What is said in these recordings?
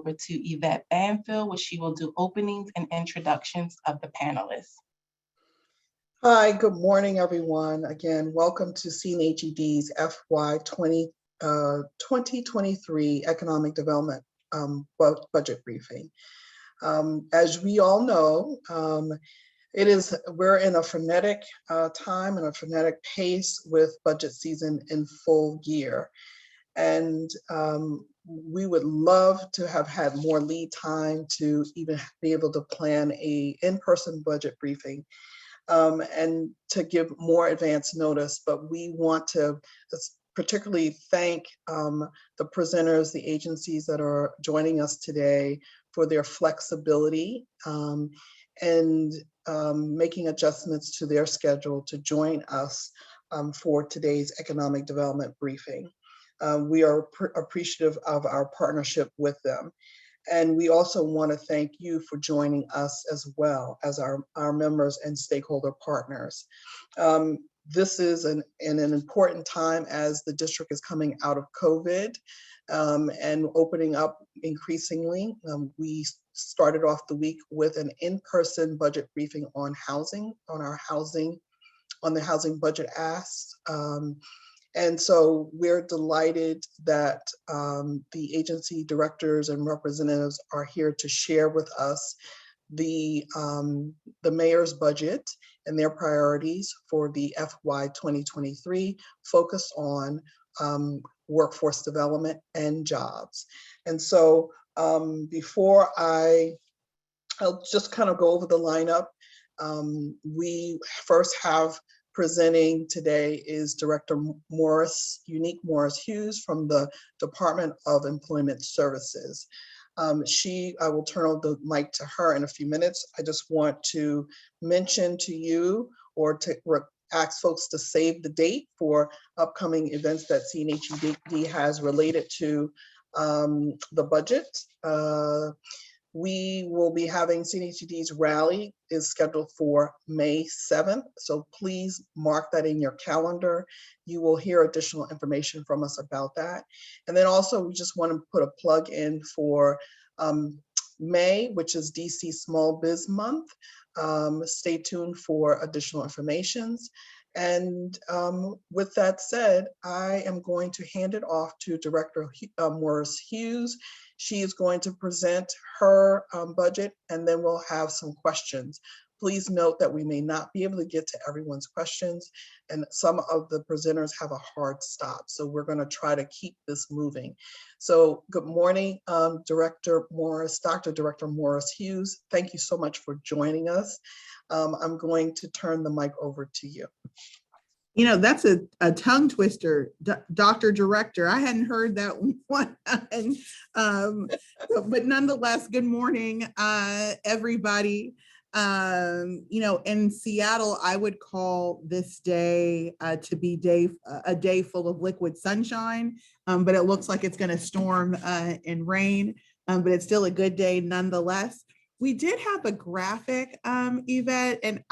over to Yvette Banfield, where she will do openings and introductions of the panelists. Hi, good morning, everyone. Again, welcome to CNHED's FY2023 Economic Development budget briefing. As we all know, we're in a frenetic time and a frenetic pace with budget season in full gear. And we would love to have had more lead time to even be able to plan a in-person budget briefing and to give more advance notice, but we want to particularly thank the presenters, the agencies that are joining us today for their flexibility and making adjustments to their schedule to join us for today's economic development briefing. We are appreciative of our partnership with them. And we also want to thank you for joining us as well as our members and stakeholder partners. This is an important time as the district is coming out of COVID and opening up increasingly. We started off the week with an in-person budget briefing on housing, on the housing budget ask. And so we're delighted that the agency directors and representatives are here to share with us the mayor's budget and their priorities for the FY 2023, focused on workforce development and jobs. And so before I'll just kind of go over the lineup. We first have presenting today is Director Unique Morris Hughes from the Department of Employment Services. I will turn over the mic to her in a few minutes. I just want to mention to you or to ask folks to save the date for upcoming events that CNHED has related to the budget. We will be having CNHED's rally is scheduled for May 7th. So please mark that in your calendar. You will hear additional information from us about that. And then also we just want to put a plug in for May, which is DC Small Biz Month. Stay tuned for additional information. And with that said, I am going to hand it off to Director Morris Hughes. She is going to present her budget, and then we'll have some questions. Please note that we may not be able to get to everyone's questions, and some of the presenters have a hard stop. So we're going to try to keep this moving. So good morning, Dr. Director Morris Hughes. Thank you so much for joining us. I'm going to turn the mic over to you. You know, that's a tongue twister, Dr. Director. I hadn't heard that one. But nonetheless, good morning, everybody. You know, in Seattle, I would call this day to be a day full of liquid sunshine, but it looks like it's going to storm and rain, but it's still a good day nonetheless. We did have a graphic, Yvette, and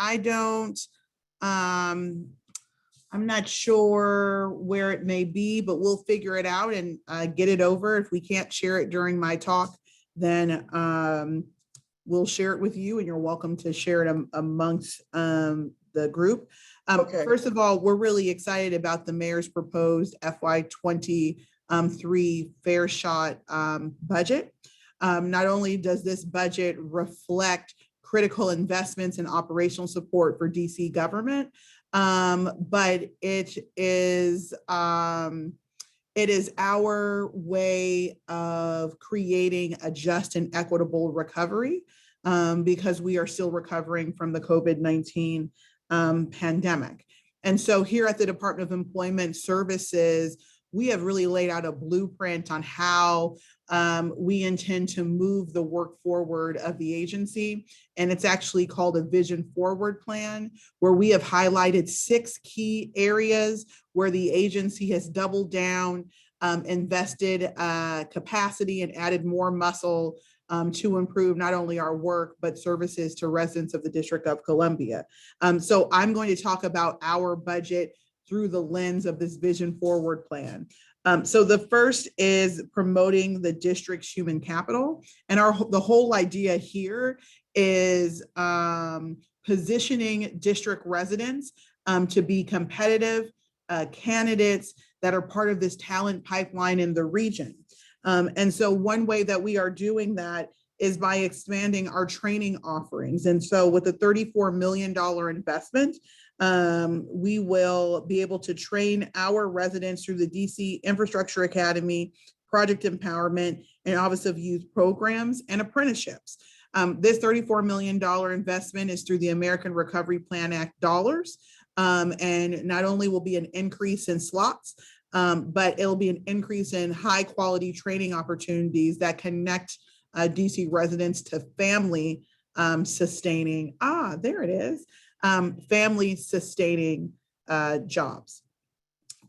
I'm not sure where it may be, but we'll figure it out and get it over. If we can't share it during my talk, then we'll share it with you, and you're welcome to share it amongst the group. Okay. First of all, we're really excited about the mayor's proposed FY23 Fair Shot budget. Not only does this budget reflect critical investments and operational support for DC government, but it is our way of creating a just and equitable recovery because we are still recovering from the COVID-19 pandemic. And so here at the Department of Employment Services, we have really laid out a blueprint on how we intend to move the work forward of the agency. And it's actually called a Vision Forward Plan, where we have highlighted 6 key areas where the agency has doubled down, invested capacity, and added more muscle to improve not only our work, but services to residents of the District of Columbia. So I'm going to talk about our budget through the lens of this Vision Forward Plan. So the first is promoting the district's human capital. And the whole idea here is positioning district residents to be competitive candidates that are part of this talent pipeline in the region. And so one way that we are doing that is by expanding our training offerings. And so with a $34 million investment, we will be able to train our residents through the DC Infrastructure Academy, Project Empowerment, and Office of Youth programs and apprenticeships. This $34 million investment is through the American Recovery Plan Act dollars. And not only will be an increase in slots, but it'll be an increase in high quality training opportunities that connect DC residents to family sustaining, there it is, family sustaining jobs.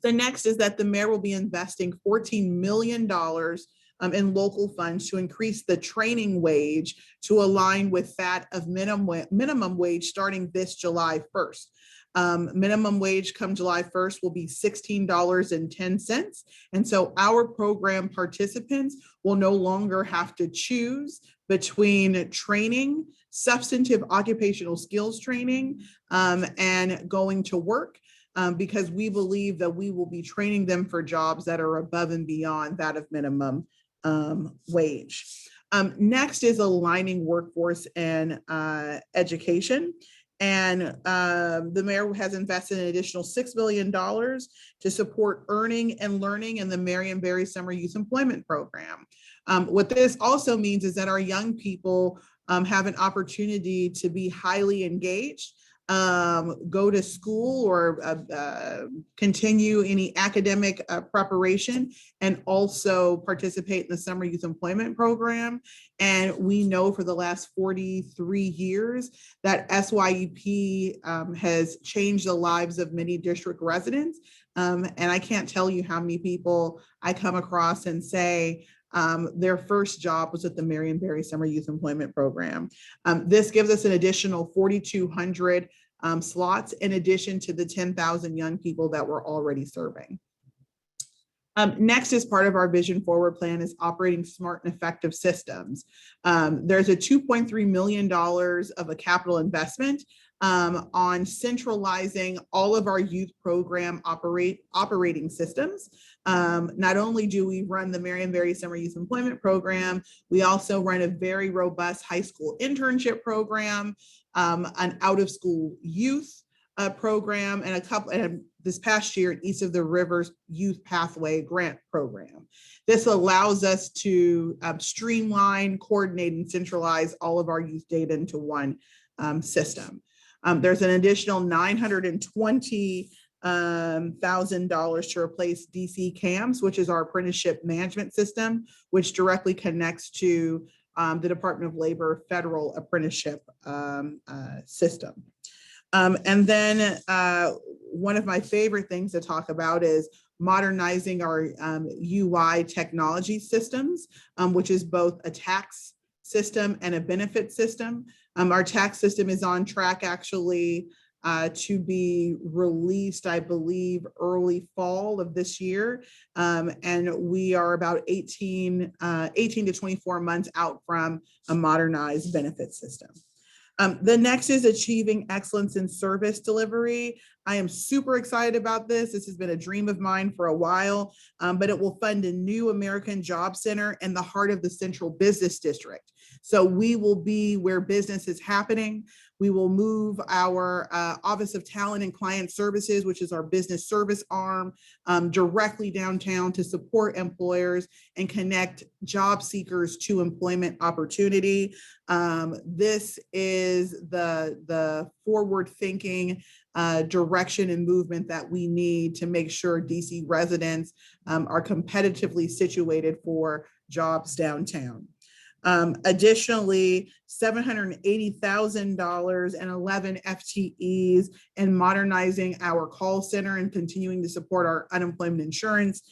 The next is that the mayor will be investing $14 million in local funds to increase the training wage to align with that of minimum wage starting this July 1st. Minimum wage come July 1st will be $16.10. And so our program participants will no longer have to choose between training, substantive occupational skills training, and going to work, because we believe that we will be training them for jobs that are above and beyond that of minimum wage. Next is aligning workforce and education. And the mayor has invested an additional $6 million to support earning and learning in the Marion Barry Summer Youth Employment Program. What this also means is that our young people have an opportunity to be highly engaged, go to school or continue any academic preparation, and also participate in the Summer Youth Employment Program. And we know for the last 43 years that SYEP has changed the lives of many district residents. And I can't tell you how many people I come across and say, their first job was at the Marion Barry Summer Youth Employment Program. This gives us an additional 4,200 slots in addition to the 10,000 young people that we're already serving. Next, as part of our Vision Forward plan, is operating smart and effective systems. There's a $2.3 million of a capital investment on centralizing all of our youth program operating systems. Not only do we run the Marion Barry Summer Youth Employment Program, we also run a very robust high school internship program, an out of school youth program, and this past year, East of the Rivers Youth Pathway Grant Program. This allows us to streamline, coordinate, and centralize all of our youth data into one system. There's an additional $920,000 to replace DC CAMS, which is our apprenticeship management system, which directly connects to the Department of Labor federal apprenticeship system. And then one of my favorite things to talk about is modernizing our UI technology systems, which is both a tax system and a benefit system. Our tax system is on track actually to be released, I believe, early fall of this year. And we are about 18 to 24 months out from a modernized benefit system. The next is achieving excellence in service delivery. I am super excited about this. This has been a dream of mine for a while, but it will fund a new American Job Center in the heart of the Central Business District. So we will be where business is happening. We will move our Office of Talent and Client Services, which is our business service arm, directly downtown to support employers and connect job seekers to employment opportunity. This is the forward-thinking direction and movement that we need to make sure DC residents are competitively situated for jobs downtown. Additionally, $780,000 and 11 FTEs in modernizing our call center and continuing to support our unemployment insurance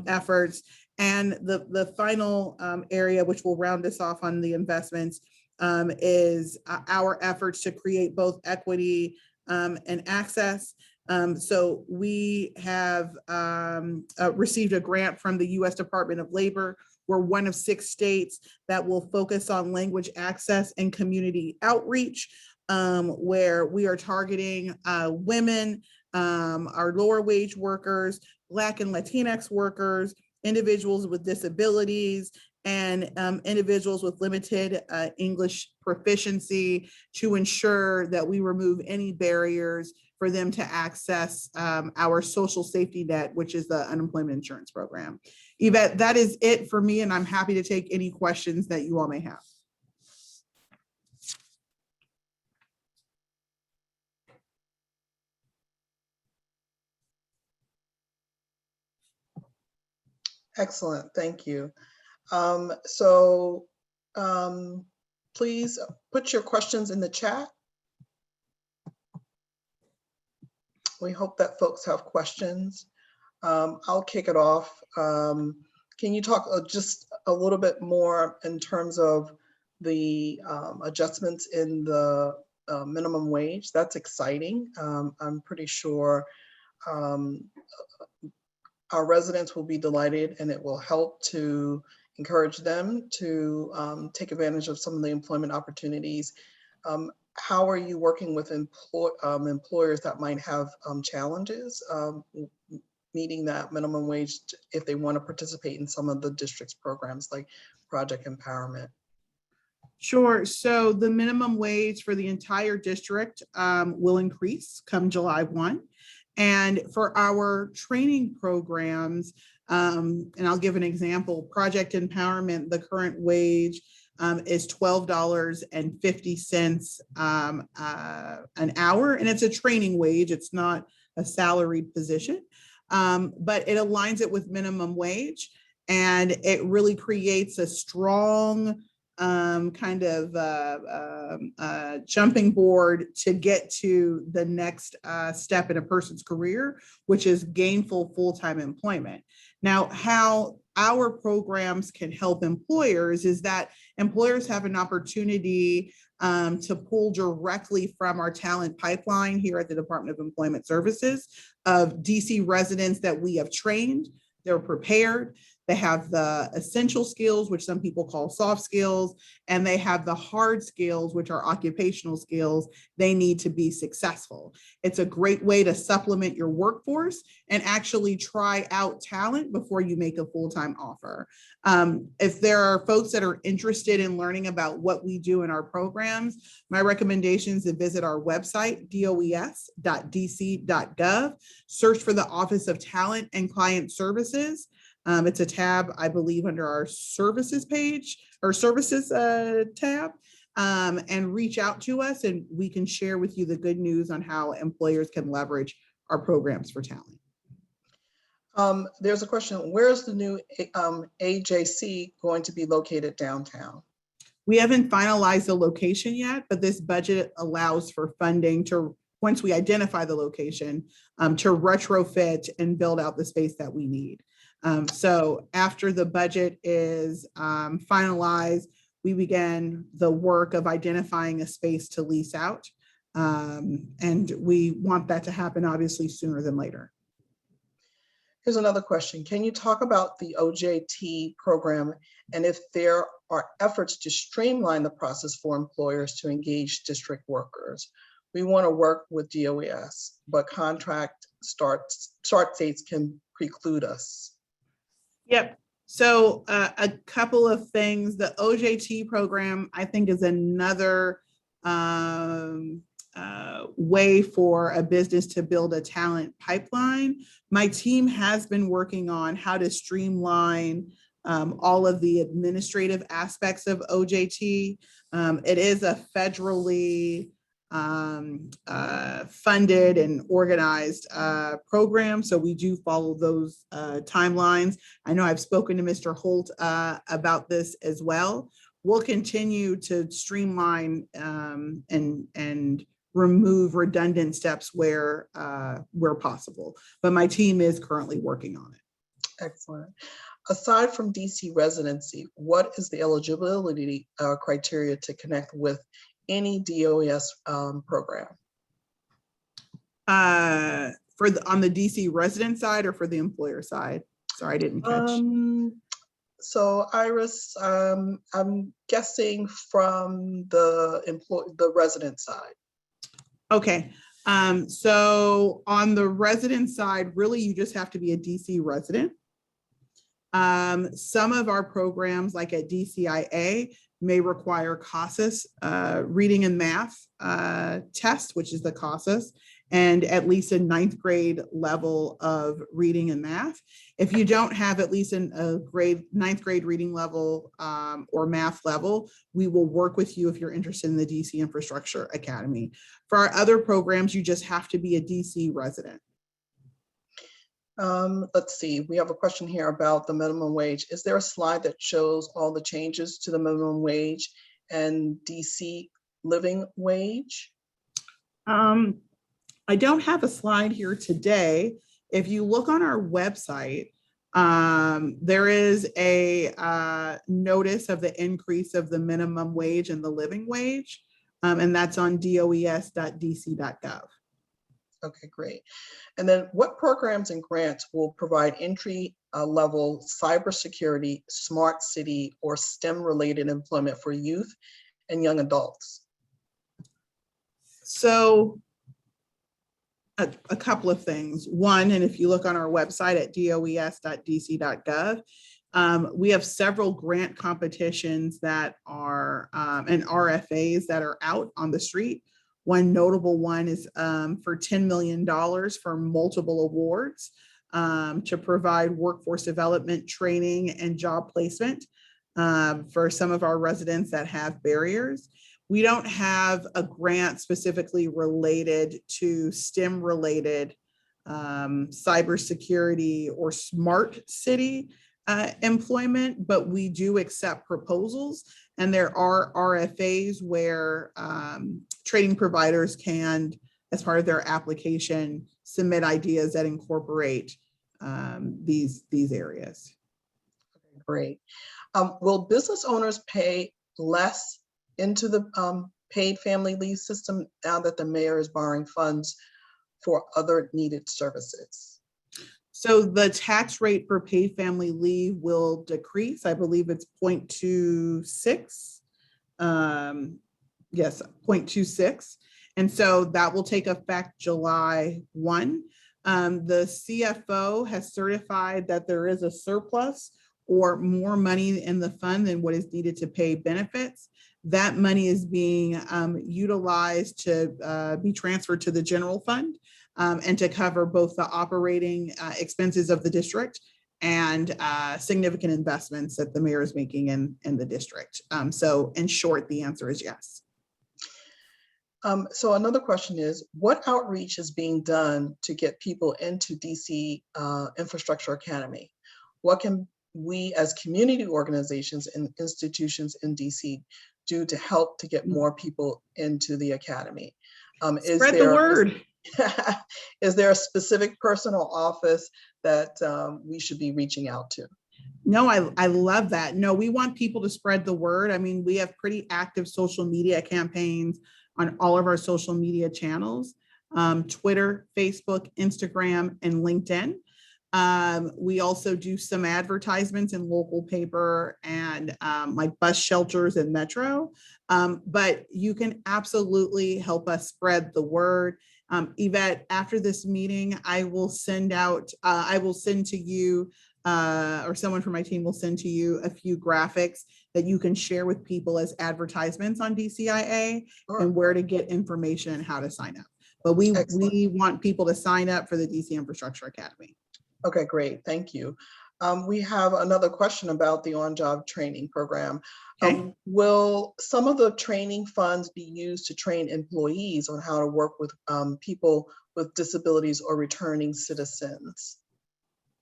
efforts. And the final area, which will round us off on the investments, is our efforts to create both equity and access. So we have received a grant from the U.S. Department of Labor. We're one of 6 states that will focus on language access and community outreach, where we are targeting women, our lower wage workers, Black and Latinx workers, individuals with disabilities, and individuals with limited English proficiency, to ensure that we remove any barriers for them to access our social safety net, which is the unemployment insurance program. Yvette, that is it for me, and I'm happy to take any questions that you all may have. Excellent, thank you. Please put your questions in the chat. We hope that folks have questions. I'll kick it off. Can you talk just a little bit more in terms of the adjustments in the minimum wage? That's exciting. I'm pretty sure our residents will be delighted, and it will help to encourage them to take advantage of some of the employment opportunities. How are you working with employers that might have challenges meeting that minimum wage if they want to participate in some of the district's programs like Project Empowerment? Sure. So the minimum wage for the entire district will increase come July 1. And for our training programs, and I'll give an example, Project Empowerment, the current wage is $12.50 an hour. And it's a training wage. It's not a salaried position, but it aligns it with minimum wage. And it really creates a strong kind of jumping board to get to the next step in a person's career, which is gainful full-time employment. Now, how our programs can help employers is that employers have an opportunity to pull directly from our talent pipeline here at the Department of Employment Services of DC residents that we have trained. They're prepared. They have the essential skills, which some people call soft skills, and they have the hard skills, which are occupational skills they need to be successful. It's a great way to supplement your workforce and actually try out talent before you make a full-time offer. If there are folks that are interested in learning about what we do in our programs, my recommendation is to visit our website, does.dc.gov, search for the Office of Talent and Client Services. It's a tab, I believe, under our services page or services tab, and reach out to us and we can share with you the good news on how employers can leverage our programs for talent. There's a question, where is the new AJC going to be located downtown? We haven't finalized the location yet, but this budget allows for funding to, once we identify the location, to retrofit and build out the space that we need. So after the budget is finalized, we began the work of identifying a space to lease out. And we want that to happen obviously sooner than later. Here's another question. Can you talk about the OJT program and if there are efforts to streamline the process for employers to engage district workers? We want to work with DOES, but contract start dates can preclude us. Yep. So a couple of things. The OJT program, I think, is another way for a business to build a talent pipeline. My team has been working on how to streamline all of the administrative aspects of OJT. It is a federally funded and organized program, so we do follow those timelines. I know I've spoken to Mr. Holt about this as well. We'll continue to streamline and remove redundant steps where possible, but my team is currently working on it. Excellent. Aside from DC residency, what is the eligibility criteria to connect with any DOES program? On the DC resident side or for the employer side? Sorry, I didn't catch. So Iris, I'm guessing from the resident side. Okay, so on the resident side, really you just have to be a DC resident. Some of our programs, like at DCIA, may require CASAS reading and math test, which is the CASAS, and at least a 9th grade level of reading and math. If you don't have at least a 9th grade reading level or math level, we will work with you if you're interested in the DC Infrastructure Academy. For our other programs, you just have to be a DC resident. Let's see, we have a question here about the minimum wage. Is there a slide that shows all the changes to the minimum wage and DC living wage? I don't have a slide here today. If you look on our website, there is a notice of the increase of the minimum wage and the living wage, and that's on does.dc.gov. Okay, great. And then what programs and grants will provide entry level cybersecurity, smart city, or STEM related employment for youth and young adults? So a couple of things. One, and if you look on our website at does.dc.gov, we have several grant competitions that are and RFAs that are out on the street. One notable one is for $10 million for multiple awards to provide workforce development, training, and job placement for some of our residents that have barriers. We don't have a grant specifically related to STEM related cybersecurity or smart city employment, but we do accept proposals, and there are RFAs where training providers can, as part of their application, submit ideas that incorporate these areas. Okay, great. Will business owners pay less into the paid family leave system now that the mayor is borrowing funds for other needed services? So the tax rate for paid family leave will decrease. I believe it's 0.26. Yes, 0.26. And so that will take effect July 1. The CFO has certified that there is a surplus or more money in the fund than what is needed to pay benefits. That money is being utilized to be transferred to the general fund and to cover both the operating expenses of the district and significant investments that the mayor is making in the district. So in short, the answer is yes. So another question is, what outreach is being done to get people into DC Infrastructure Academy? What can we as community organizations and institutions in DC do to help to get more people into the Academy? Spread the word. Is there a specific person or office that we should be reaching out to? No, I love that. No, we want people to spread the word. I mean, we have pretty active social media campaigns on all of our social media channels, Twitter, Facebook, Instagram, and LinkedIn. We also do some advertisements in local paper and like bus shelters and Metro, but you can absolutely help us spread the word. Yvette, after this meeting, I will send to you, or someone from my team will send to you a few graphics that you can share with people as advertisements on DCIA and where to get information and how to sign up. But we want people to sign up for the DC Infrastructure Academy. Okay, great. Thank you. We have another question about the on-job training program. Okay. Will some of the training funds be used to train employees on how to work with people with disabilities or returning citizens?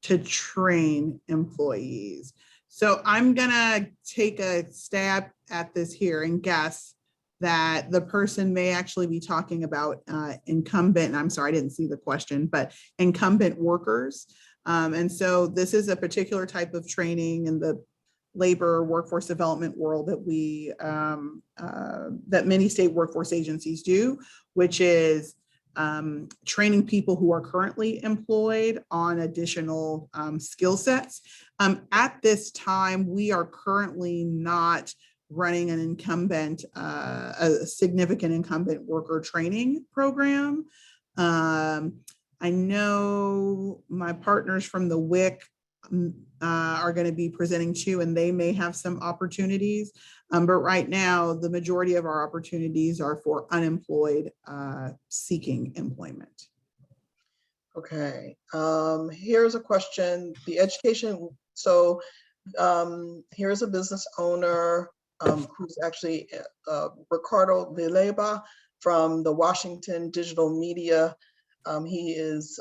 To train employees. So I'm gonna take a stab at this here and guess that the person may actually be talking about incumbent, and I'm sorry, I didn't see the question, but incumbent workers. And so this is a particular type of training in the labor workforce development world that we, that many state workforce agencies do, which is training people who are currently employed on additional skill sets. At this time, we are currently not running an incumbent, a significant incumbent worker training program. I know my partners from the WIC are going to be presenting too, and they may have some opportunities. But right now, the majority of our opportunities are for unemployed seeking employment. Okay, here's a question. The education, so here's a business owner who's actually Ricardo Vileba from the Washington Digital Media. He is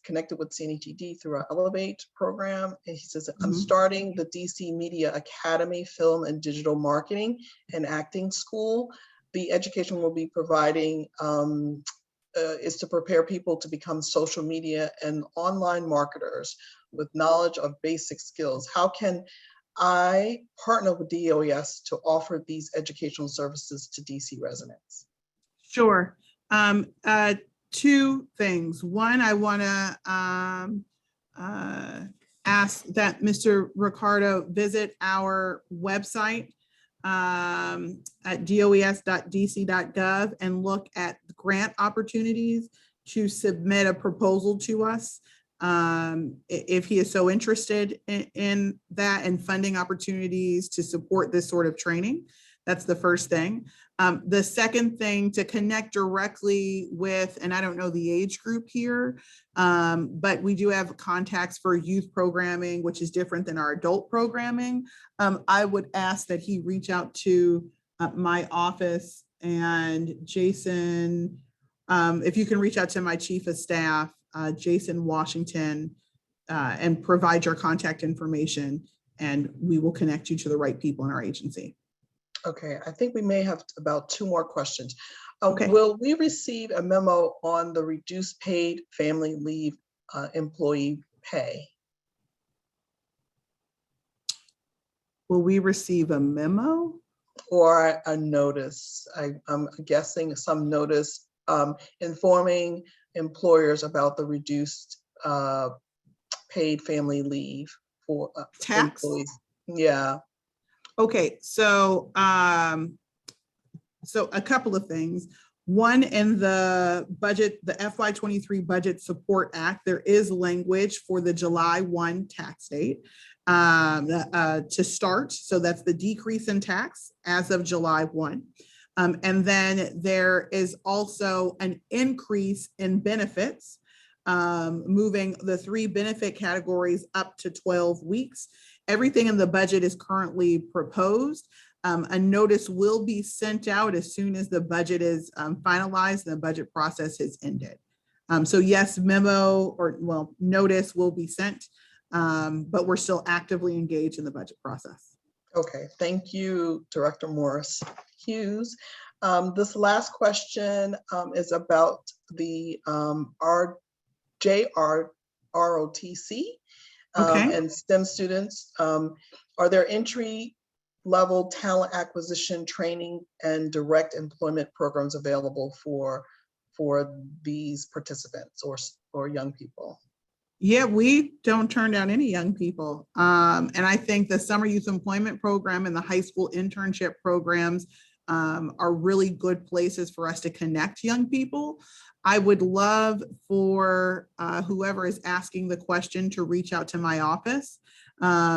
connected with CNHED through our Elevate program. And he says, I'm starting the DC Media Academy Film and Digital Marketing and Acting School. The education we'll be providing is to prepare people to become social media and online marketers with knowledge of basic skills. How can I partner with DOES to offer these educational services to DC residents? Sure. Two things. One, I want to ask that Mr. Ricardo visit our website at does.dc.gov and look at grant opportunities to submit a proposal to us. If he is so interested in that, and funding opportunities to support this sort of training. That's the first thing. The second thing, to connect directly with, and I don't know the age group here, but we do have contacts for youth programming, which is different than our adult programming. I would ask that he reach out to my office, and Jason, if you can reach out to my chief of staff, Jason Washington, and provide your contact information, and we will connect you to the right people in our agency. Okay, I think we may have about 2 more questions. Okay. Will we receive a memo on the reduced paid family leave employee pay? Will we receive a memo? Or a notice? I'm guessing some notice informing employers about the reduced paid family leave for Tax? employees. Yeah. Okay, so so a couple of things. One, in the budget, the FY23 Budget Support Act, there is language for the July 1 tax date to start. So that's the decrease in tax as of July 1. And then there is also an increase in benefits, moving the 3 benefit categories up to 12 weeks. Everything in the budget is currently proposed. A notice will be sent out as soon as the budget is finalized and the budget process has ended. So yes, memo or notice will be sent, but we're still actively engaged in the budget process. Okay, thank you, Director Morris Hughes. This last question is about the JROTC. Okay. And STEM students. Are there entry-level talent acquisition training and direct employment programs available for these participants or young people? Yeah, we don't turn down any young people. And I think the summer youth employment program and the high school internship programs are really good places for us to connect young people. I would love for whoever is asking the question to reach out to my office,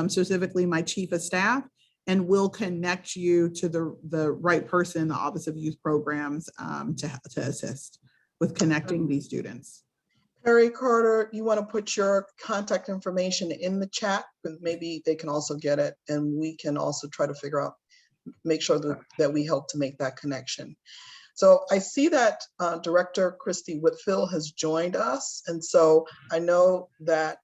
specifically my chief of staff, and we'll connect you to the right person in the Office of Youth Programs to assist with connecting these students. Perry Carter, you want to put your contact information in the chat, but maybe they can also get it, and we can also try to figure out, make sure that we help to make that connection. So I see that Director Christy Whitfield has joined us. And so I know that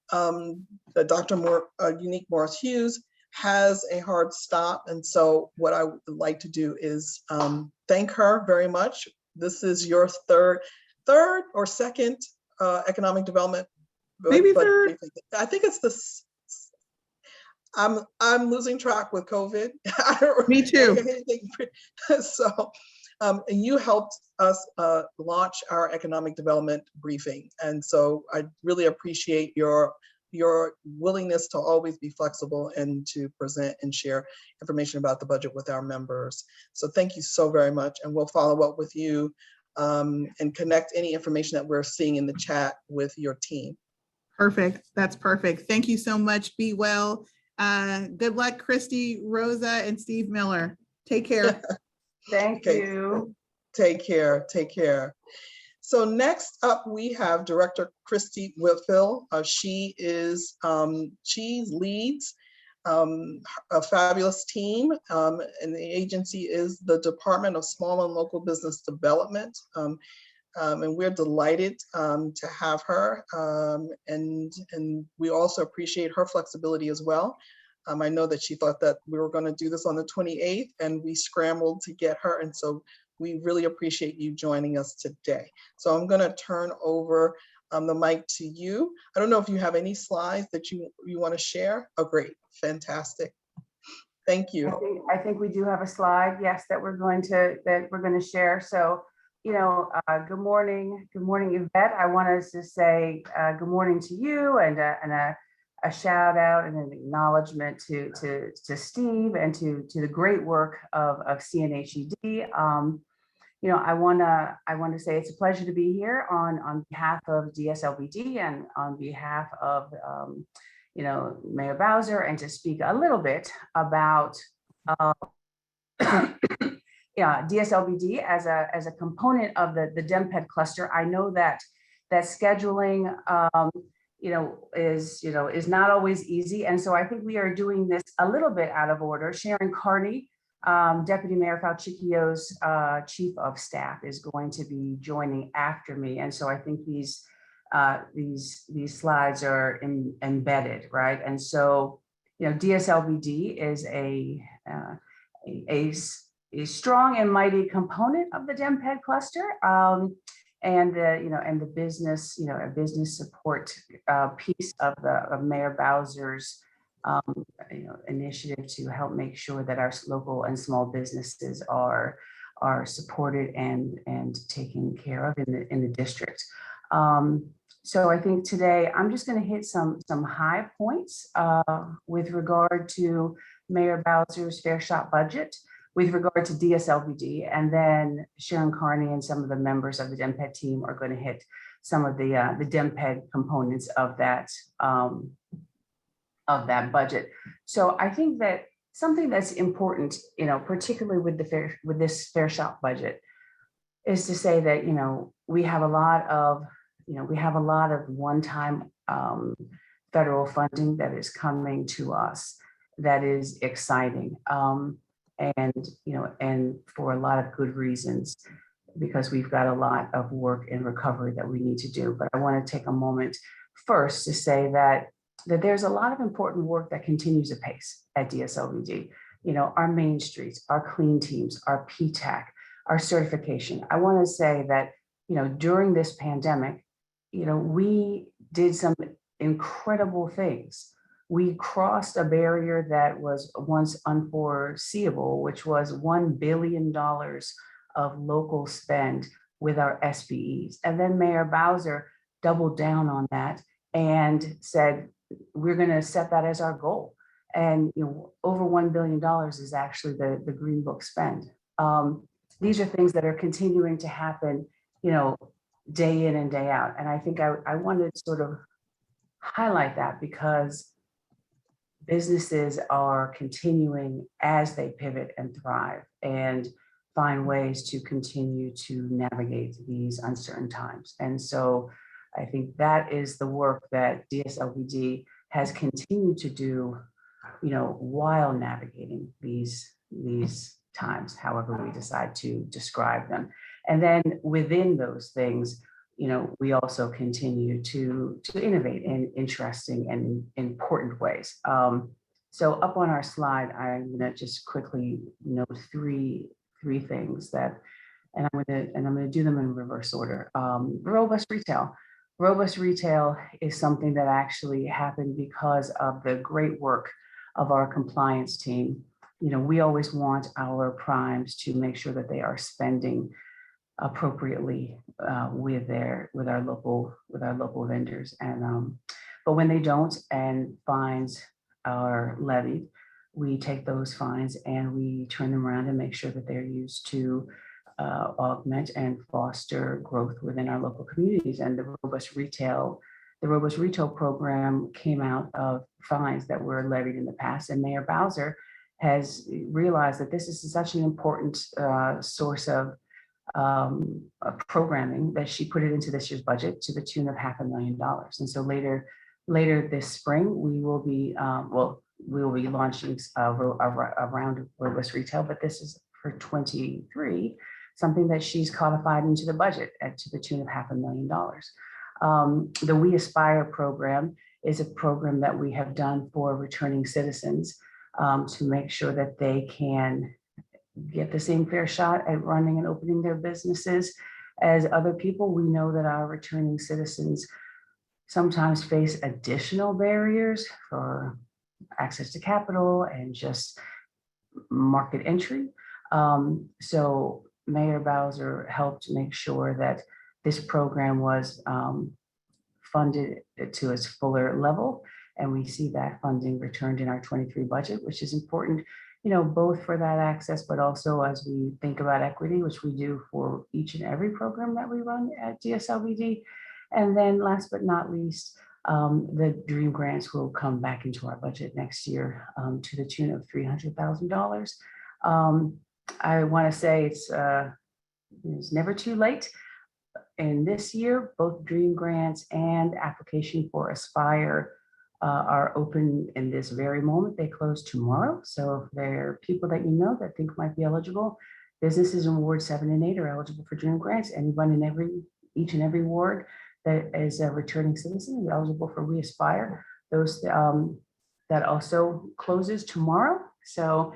Dr. Unique Morris Hughes has a hard stop. And so what I would like to do is thank her very much. This is your third or second economic development. Maybe third. I think it's this. I'm losing track with COVID. Me too. So And you helped us launch our economic development briefing. And so I really appreciate your willingness to always be flexible and to present and share information about the budget with our members. So thank you so very much. And we'll follow up with you and connect any information that we're seeing in the chat with your team. Perfect. That's perfect. Thank you so much. Be well. Good luck, Christy, Rosa, and Steve Miller. Take care. Thank you. Take care. Take care. So next up, we have Director Christy Whitfield. She leads a fabulous team, and the agency is the Department of Small and Local Business Development. And we're delighted to have her. And we also appreciate her flexibility as well. I know that she thought that we were going to do this on the 28th, and we scrambled to get her. And so we really appreciate you joining us today. So I'm going to turn over the mic to you. I don't know if you have any slides that you want to share. Oh, great. Fantastic. Thank you. I think we do have a slide, yes, that we're going to share. So, you know, good morning, Yvette. I want us to say good morning to you, and a shout out and an acknowledgement to Steve and to the great work of CNHED. You know, I want to say it's a pleasure to be here on behalf of DSLBD and on behalf of you know, Mayor Bowser, and to speak a little bit about yeah, DSLBD as a component of the DEMPED cluster. I know that scheduling you know, is not always easy, and so I think we are doing this a little bit out of order. Sharon Carney, Deputy Mayor Falchicchio's Chief of Staff, is going to be joining after me, and so I think these slides are embedded, right? And so, you know, DSLBD is a strong and mighty component of the DEMPED cluster, and the business, you know, a business support piece of Mayor Bowser's initiative to help make sure that our local and small businesses are supported and taken care of in the district. So I think today I'm just going to hit some high points with regard to Mayor Bowser's Fair Shop budget, with regard to DSLBD, and then Sharon Carney and some of the members of the DEMPED team are going to hit some of the DEMPED components of that budget. So I think that something that's important, you know, particularly with this Fair Shop budget, is to say that, you know, we have a lot of one-time federal funding that is coming to us that is exciting. And, you know, and for a lot of good reasons, because we've got a lot of work in recovery that we need to do. But I want to take a moment first to say that there's a lot of important work that continues apace at DSLBD. You know, our main streets, our clean teams, our PTAC, our certification. I want to say that, you know, during this pandemic, you know, we did some incredible things. We crossed a barrier that was once unforeseeable, which was $1 billion of local spend with our SBEs. And then Mayor Bowser doubled down on that and said, we're going to set that as our goal. And, you know, over $1 billion is actually the Green Book spend. These are things that are continuing to happen, you know, day in and day out. And I think I wanted to sort of highlight that, because businesses are continuing as they pivot and thrive and find ways to continue to navigate these uncertain times. And so I think that is the work that DSLBD has continued to do, you know, while navigating these times, however we decide to describe them. And then within those things, you know, we also continue to innovate in interesting and important ways. So up on our slide, I'm going to just quickly note three things that, and I'm going to do them in reverse order. Robust retail. Robust retail is something that actually happened because of the great work of our compliance team we always want our primes to make sure that they are spending appropriately with our local vendors. And but when they don't and fines are levied, we take those fines and we turn them around and make sure that they're used to augment and foster growth within our local communities. And the robust retail program came out of fines that were levied in the past, and Mayor Bowser has realized that this is such an important source of programming that she put it into this year's budget to the tune of $500,000. And so later this spring, we will be launching a round of robust retail, but this is for 23, something that she's codified into the budget to the tune of $500,000. The We Aspire program is a program that we have done for returning citizens to make sure that they can get the same fair shot at running and opening their businesses as other people. We know that our returning citizens sometimes face additional barriers for access to capital and just market entry. So Mayor Bowser helped make sure that this program was funded to its fuller level. And we see that funding returned in our 23 budget, which is important, both for that access, but also as we think about equity, which we do for each and every program that we run at DSLBD. And then last but not least, the DREAM grants will come back into our budget next year to the tune of $300,000. I want to say it's never too late. And this year, both DREAM grants and application for Aspire are open in this very moment. They close tomorrow. So if there are people that that think might be eligible, businesses in Ward 7 and 8 are eligible for DREAM grants. Anyone in each and every ward that is a returning citizen is eligible for We Aspire. Those that also closes tomorrow. So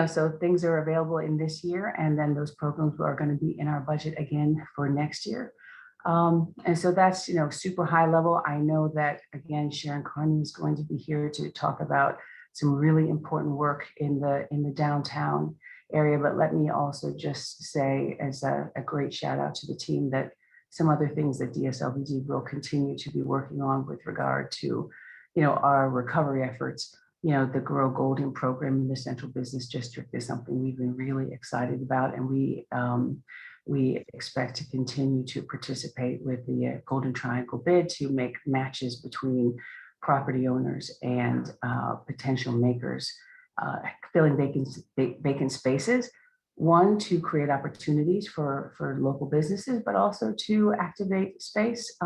so things are available in this year, and then those programs are going to be in our budget again for next year. And so that's, super high level. I know that, again, Sharon Carney is going to be here to talk about some really important work in the downtown area. But let me also just say as a great shout out to the team that some other things that DSLBD will continue to be working on with regard to, our recovery efforts. The Grow Golden program in the Central Business District is something we've been really excited about, and we expect to continue to participate with the Golden Triangle bid to make matches between property owners and potential makers, filling vacant spaces. One, to create opportunities for local businesses, but also to activate space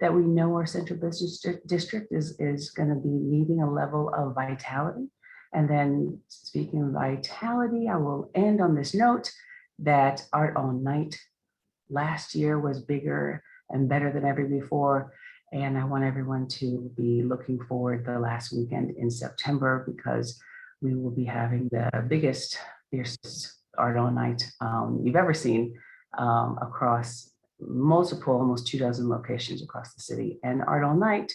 that we know our Central Business District is going to be needing a level of vitality. And then, speaking of vitality, I will end on this note that Art All Night last year was bigger and better than ever before. And I want everyone to be looking forward the last weekend in September, because we will be having the biggest, fiercest Art All Night you've ever seen across multiple, almost 24 locations across the city. And Art All Night,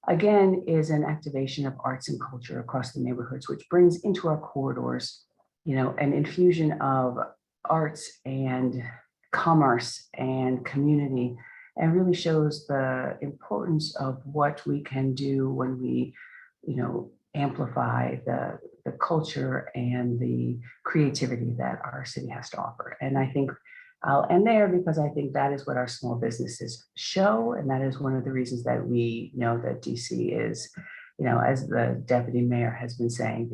again, is an activation of arts and culture across the neighborhoods, which brings into our corridors, an infusion of arts and commerce and community, and really shows the importance of what we can do when we, amplify the culture and the creativity that our city has to offer. And I think I'll end there, because I think that is what our small businesses show. And that is one of the reasons that we know that DC is, as the deputy mayor has been saying,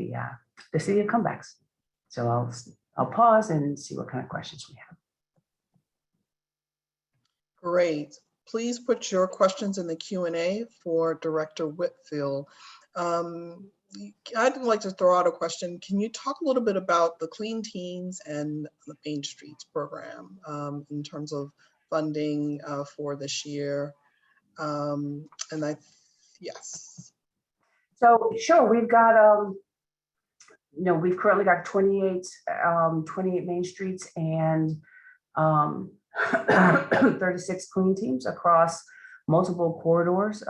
the city of comebacks. So I'll pause and see what kind of questions we have. Great. Please put your questions in the Q&A for Director Whitfield. I'd like to throw out a question. Can you talk a little bit about the Clean Teens and the Main Streets program in terms of funding for this year? Yes. So sure, we've got, we've currently got 28 Main Streets and 36 clean teams across multiple corridors.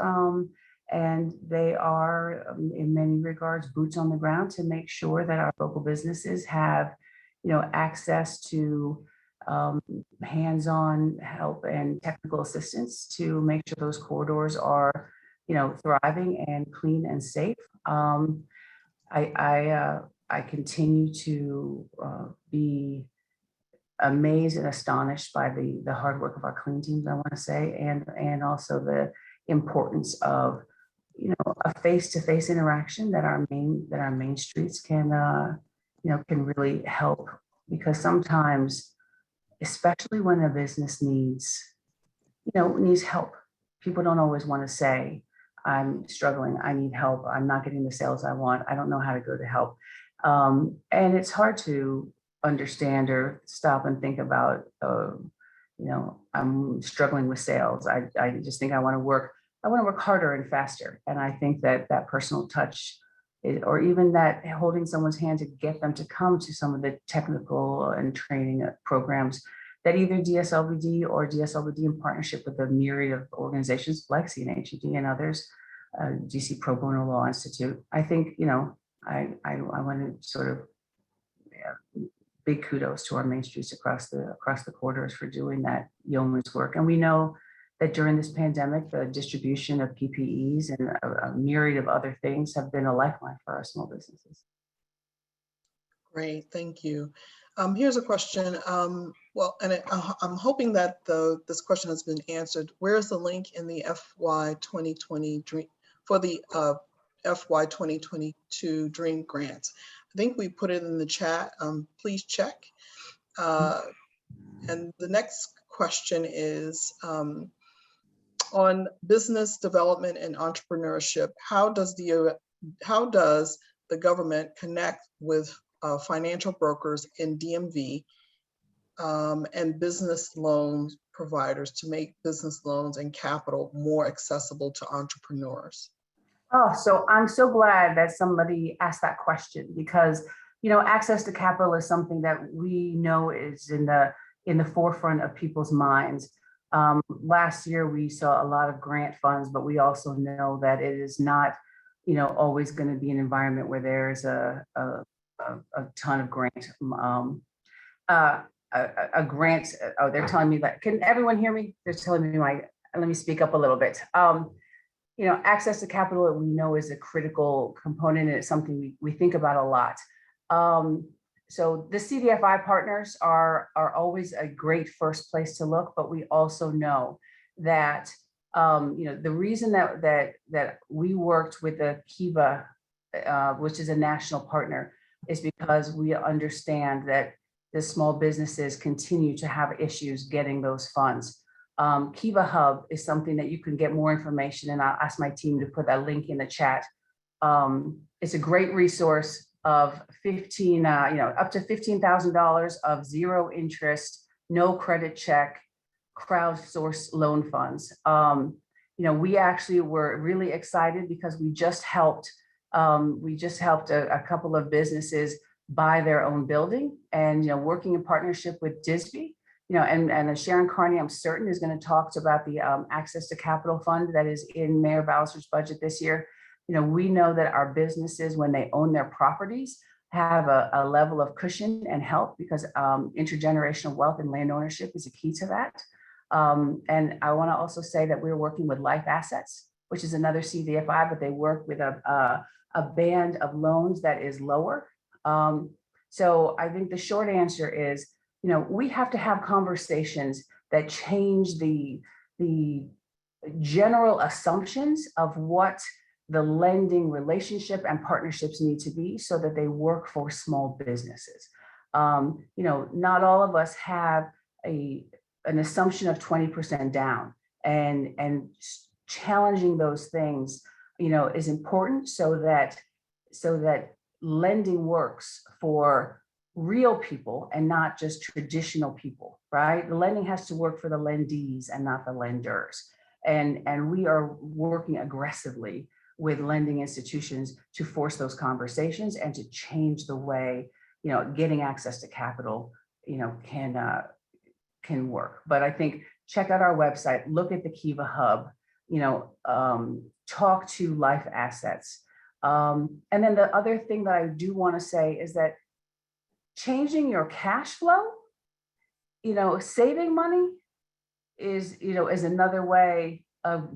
And they are, in many regards, boots on the ground to make sure that our local businesses have, access to hands-on help and technical assistance to make sure those corridors are, thriving and clean and safe. I continue to be amazed and astonished by the hard work of our clean teams, I want to say, and also the importance of a face-to-face interaction that our main streets can can really help, because sometimes, especially when a business needs help, people don't always want to say, I'm struggling, I need help, I'm not getting the sales I want, I don't know how to go to help. And it's hard to understand or stop and think about, I'm struggling with sales. I just think I want to work harder and faster. And I think that personal touch, or even that holding someone's hand to get them to come to some of the technical and training programs that either DSLBD or DSLBD in partnership with a myriad of organizations like CNHED and others, DC Pro Bono Law Institute. I think, I want to sort of big kudos to our main streets across the corridors for doing that yeoman's work. And we know that during this pandemic, the distribution of PPEs and a myriad of other things have been a lifeline for our small businesses. Great, thank you. Here's a question. I'm hoping that this question has been answered. Where's the link in the FY 2020 for the FY 2022 Dream Grants? I think we put it in the chat. Please check. And the next question is on business development and entrepreneurship. How does the government connect with financial brokers in DMV and business loan providers to make business loans and capital more accessible to entrepreneurs? Oh, so I'm so glad that somebody asked that question, because access to capital is something that we know is in the forefront of people's minds. Last year we saw a lot of grant funds, but we also know that it is not always going to be an environment where there's a ton of grant. A grant. Oh, they're telling me that. Can everyone hear me? They're telling me let me speak up a little bit. Access to capital, we know, is a critical component, and it's something we think about a lot. So the CDFI partners are always a great first place to look, but we also know that the reason that we worked with the Kiva, which is a national partner, is because we understand that the small businesses continue to have issues getting those funds. Kiva Hub is something that you can get more information, and I'll ask my team to put that link in the chat. It's a great resource of up to $15,000 of zero interest, no credit check, crowdsourced loan funds. We actually were really excited because we just helped a couple of businesses buy their own building, and working in partnership with DISB. And Sharon Carney, I'm certain, is going to talk about the Access to Capital Fund that is in Mayor Bowser's budget this year. We know that our businesses, when they own their properties, have a level of cushion and help, because intergenerational wealth and land ownership is a key to that. And I want to also say that we're working with Life Assets, which is another CDFI, but they work with a band of loans that is lower. So I think the short answer is, we have to have conversations that change the general assumptions of what the lending relationship and partnerships need to be, so that they work for small businesses. Not all of us have an assumption of 20% down, and challenging those things, is important, so that lending works for real people and not just traditional people, right? The lending has to work for the lendees and not the lenders. And we are working aggressively with lending institutions to force those conversations and to change the way, getting access to capital, can work. But I think check out our website, look at the Kiva Hub. talk to life assets. And then the other thing that I do want to say is that changing your cash flow, saving money is another way of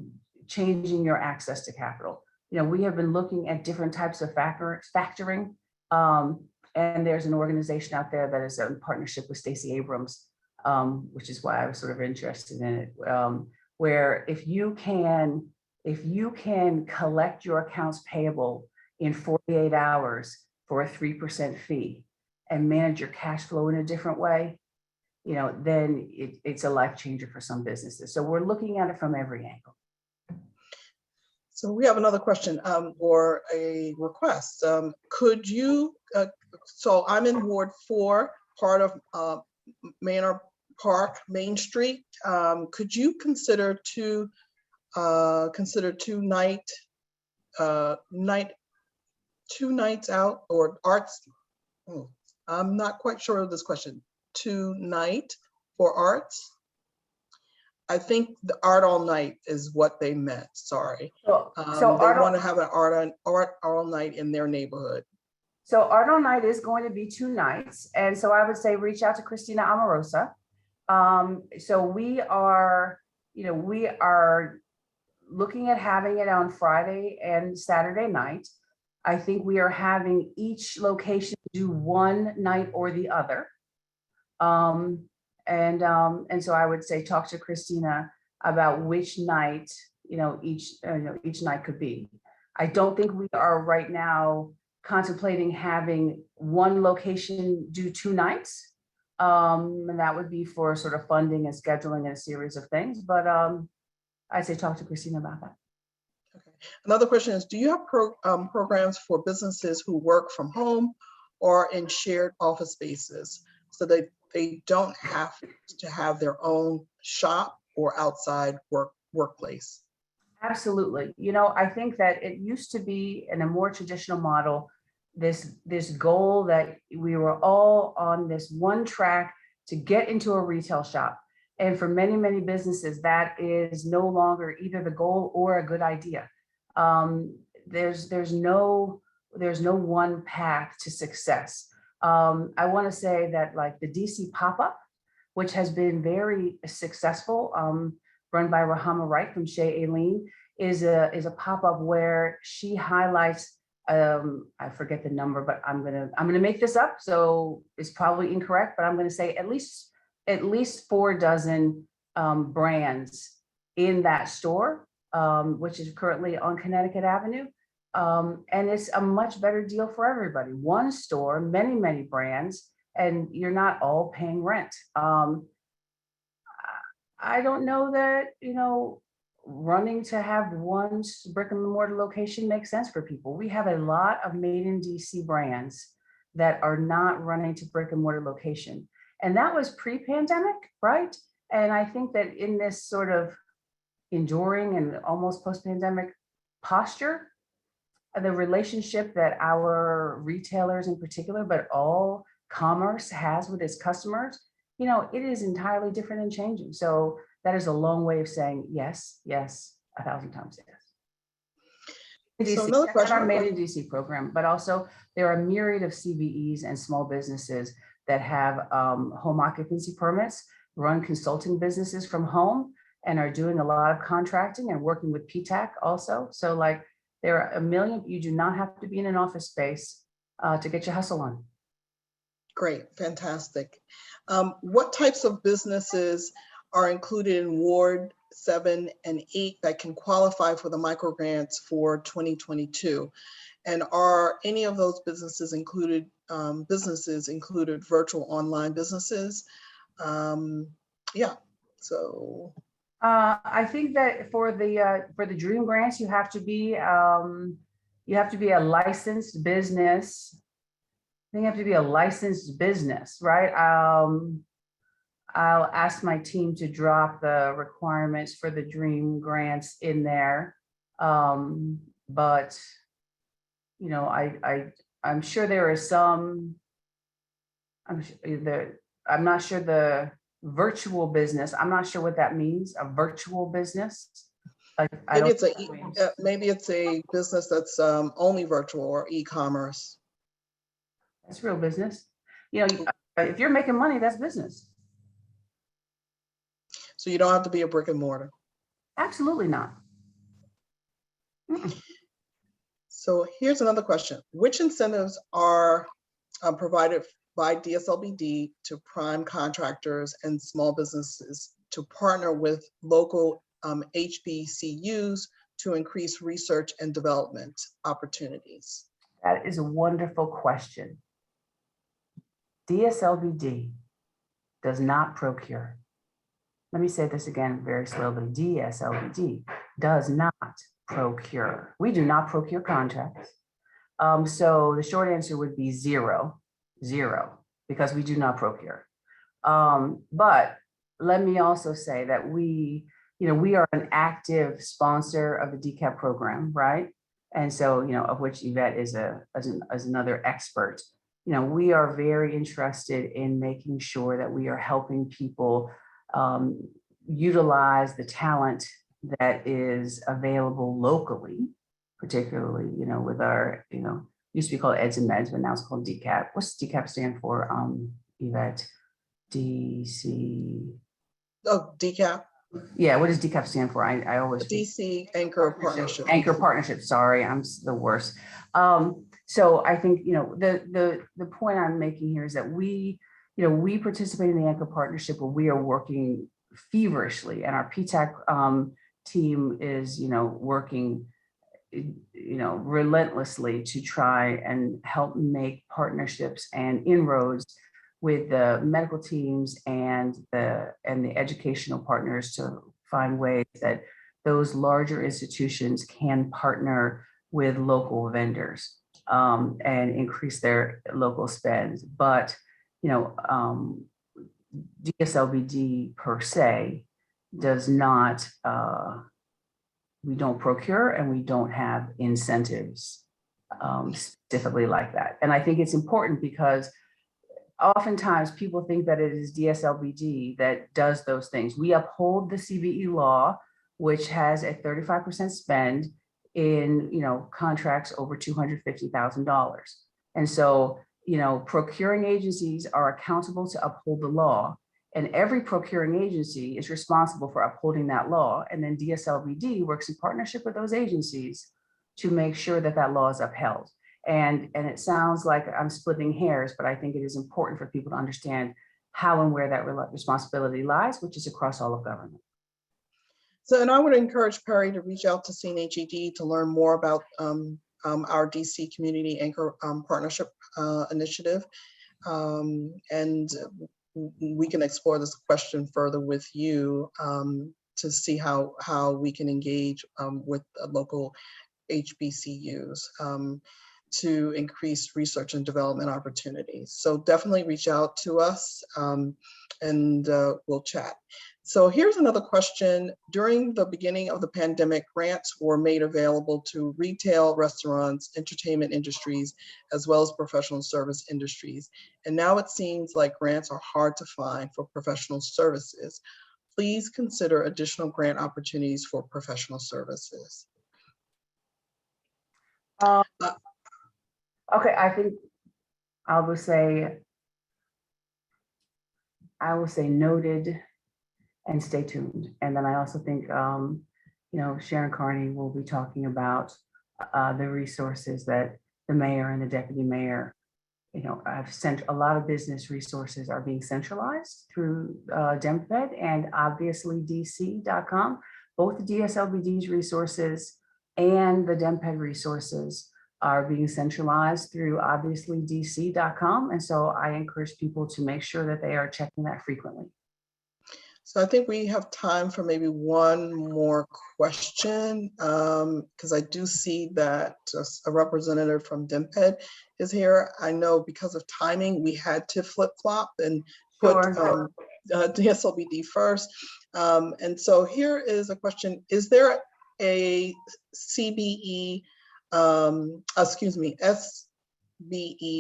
changing your access to capital. We have been looking at different types of factoring. And there's an organization out there that is in partnership with Stacey Abrams, which is why I was sort of interested in it, where if you can collect your accounts payable in 48 hours for a 3% fee and manage your cash flow in a different way, then it's a life changer for some businesses. So we're looking at it from every angle. So we have another question or a request. Could you, so I'm in Ward 4, part of Manor Park, Main Street. Could you consider two nights out or arts? I'm not quite sure of this question. 2 night for arts? I think the art all night is what they meant. Sorry. So they want to have an art all night in their neighborhood. So art all night is going to be 2 nights, and so I would say reach out to Christina Amorosa. So we are looking at having it on Friday and Saturday night. I think we are having each location do 1 night or the other. And so I would say talk to Christina about which night, each night could be. I don't think we are right now contemplating having 1 location do 2 nights. And that would be for sort of funding and scheduling and a series of things. But I'd say talk to Christina about that. Okay. Another question is, do you have programs for businesses who work from home or in shared office spaces so that they don't have to have their own shop or outside workplace? Absolutely. I think that it used to be in a more traditional model, this goal that we were all on this one track to get into a retail shop. And for many, many businesses, that is no longer either the goal or a good idea. There's no one path to success. I want to say that like the DC pop-up, which has been very successful, run by Rahama Wright from Shea Aileen, is a pop-up where she highlights, I forget the number, but I'm gonna make this up, so it's probably incorrect, but I'm gonna say at least 4 dozen brands in that store, which is currently on Connecticut Avenue. And it's a much better deal for everybody. 1 store, many, many brands, and you're not all paying rent. I don't know that, running to have 1 brick and mortar location makes sense for people. We have a lot of made in DC brands that are not running to brick and mortar location. And that was pre-pandemic, right? And I think that in this sort of enduring and almost post-pandemic posture, the relationship that our retailers in particular, but all commerce has with its customers, it is entirely different and changing. So that is a long way of saying yes, yes, 1,000 times yes. So another question, our Made in DC program, but also there are a myriad of CBEs and small businesses that have home occupancy permits, run consulting businesses from home, and are doing a lot of contracting and working with PTAC also. So like there are a million, you do not have to be in an office space to get your hustle on. Great, fantastic. What types of businesses are included in Ward 7 and 8 that can qualify for the micro grants for 2022? And are any of those businesses included virtual online businesses? Yeah, so. I think that for the Dream Grants, you have to be a licensed business. I think you have to be a licensed business, right? I'll ask my team to drop the requirements for the Dream Grants in there. But I'm sure there is some. I'm not sure the virtual business. I'm not sure what that means. A virtual business. I Maybe don't. it's maybe it's a business that's only virtual or e-commerce. That's real business. You know, if you're making money, that's business. So you don't have to be a brick and mortar. Absolutely not. So here's another question. Which incentives are provided by DSLBD to prime contractors and small businesses to partner with local HBCUs to increase research and development opportunities? That is a wonderful question. DSLBD does not procure. Let me say this again very slowly. DSLBD does not procure. We do not procure contracts. So the short answer would be zero, because we do not procure. But let me also say that we are an active sponsor of the DCAP program, right? And so, of which Yvette is another expert. We are very interested in making sure that we are helping people utilize the talent that is available locally, particularly, with our, used to be called Eds and Meds, but now it's called DCAP. What's DCAP stand for, Yvette? DC. Oh, DCAP. Yeah, what does DCAP stand for? I always. DC Anchor Partnership. Anchor Partnership. Sorry, I'm the worst. So I think the point I'm making here is that we participate in the Anchor Partnership, where we are working feverishly, and our PTAC team is working relentlessly to try and help make partnerships and inroads with the medical teams and the educational partners to find ways that those larger institutions can partner with local vendors and increase their local spends. But DSLBD per se does not, we don't procure and we don't have incentives specifically like that. And I think it's important because oftentimes people think that it is DSLBD that does those things. We uphold the CVE law, which has a 35% spend in contracts over $250,000. And so, procuring agencies are accountable to uphold the law, and every procuring agency is responsible for upholding that law. And then DSLBD works in partnership with those agencies to make sure that that law is upheld. And it sounds like I'm splitting hairs, but I think it is important for people to understand how and where that responsibility lies, which is across all of government. So, and I would encourage Perry to reach out to CNHED to learn more about our DC Community Anchor Partnership Initiative. And we can explore this question further with you to see how we can engage with local HBCUs to increase research and development opportunities. So definitely reach out to us and we'll chat. So here's another question. During the beginning of the pandemic, grants were made available to retail, restaurants, entertainment industries, as well as professional service industries. And now it seems like grants are hard to find for professional services. Please consider additional grant opportunities for professional services. Okay, I think I will say noted and stay tuned. And then I also think, Sharon Carney will be talking about the resources that the mayor and the deputy mayor, I've sent a lot of business resources are being centralized through DemFed and obviously DC.com. Both the DSLBD's resources and the DemPed resources are being centralized through obviously DC.com. And so I encourage people to make sure that they are checking that frequently. So I think we have time for maybe one more question, because I do see that a representative from DemPed is here. I know because of timing, we had to flip-flop and put DSLBD first. And so here is a question. Is there a SBE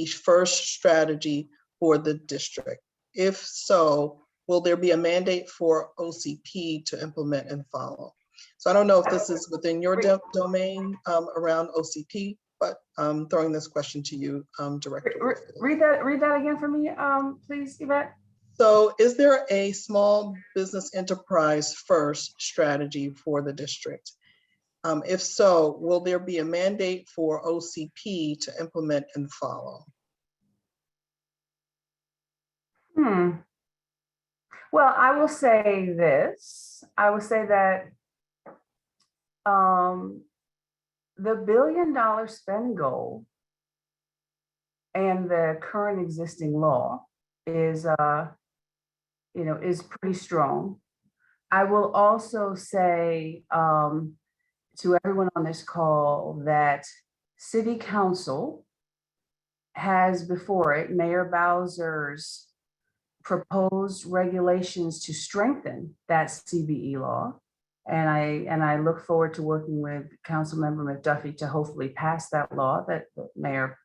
first strategy for the district? If so, will there be a mandate for OCP to implement and follow? So I don't know if this is within your domain around OCP, but I'm throwing this question to you, Director Whitfield. Read that again for me, please, Yvette. So is there a small business enterprise first strategy for the district? If so, will there be a mandate for OCP to implement and follow? Well, I will say this. I will say that the $1 billion spend goal and the current existing law is, is pretty strong. I will also say to everyone on this call that City Council has before it Mayor Bowser's proposed regulations to strengthen that CBE law. And I look forward to working with Councilmember McDuffie to hopefully pass that law that the mayor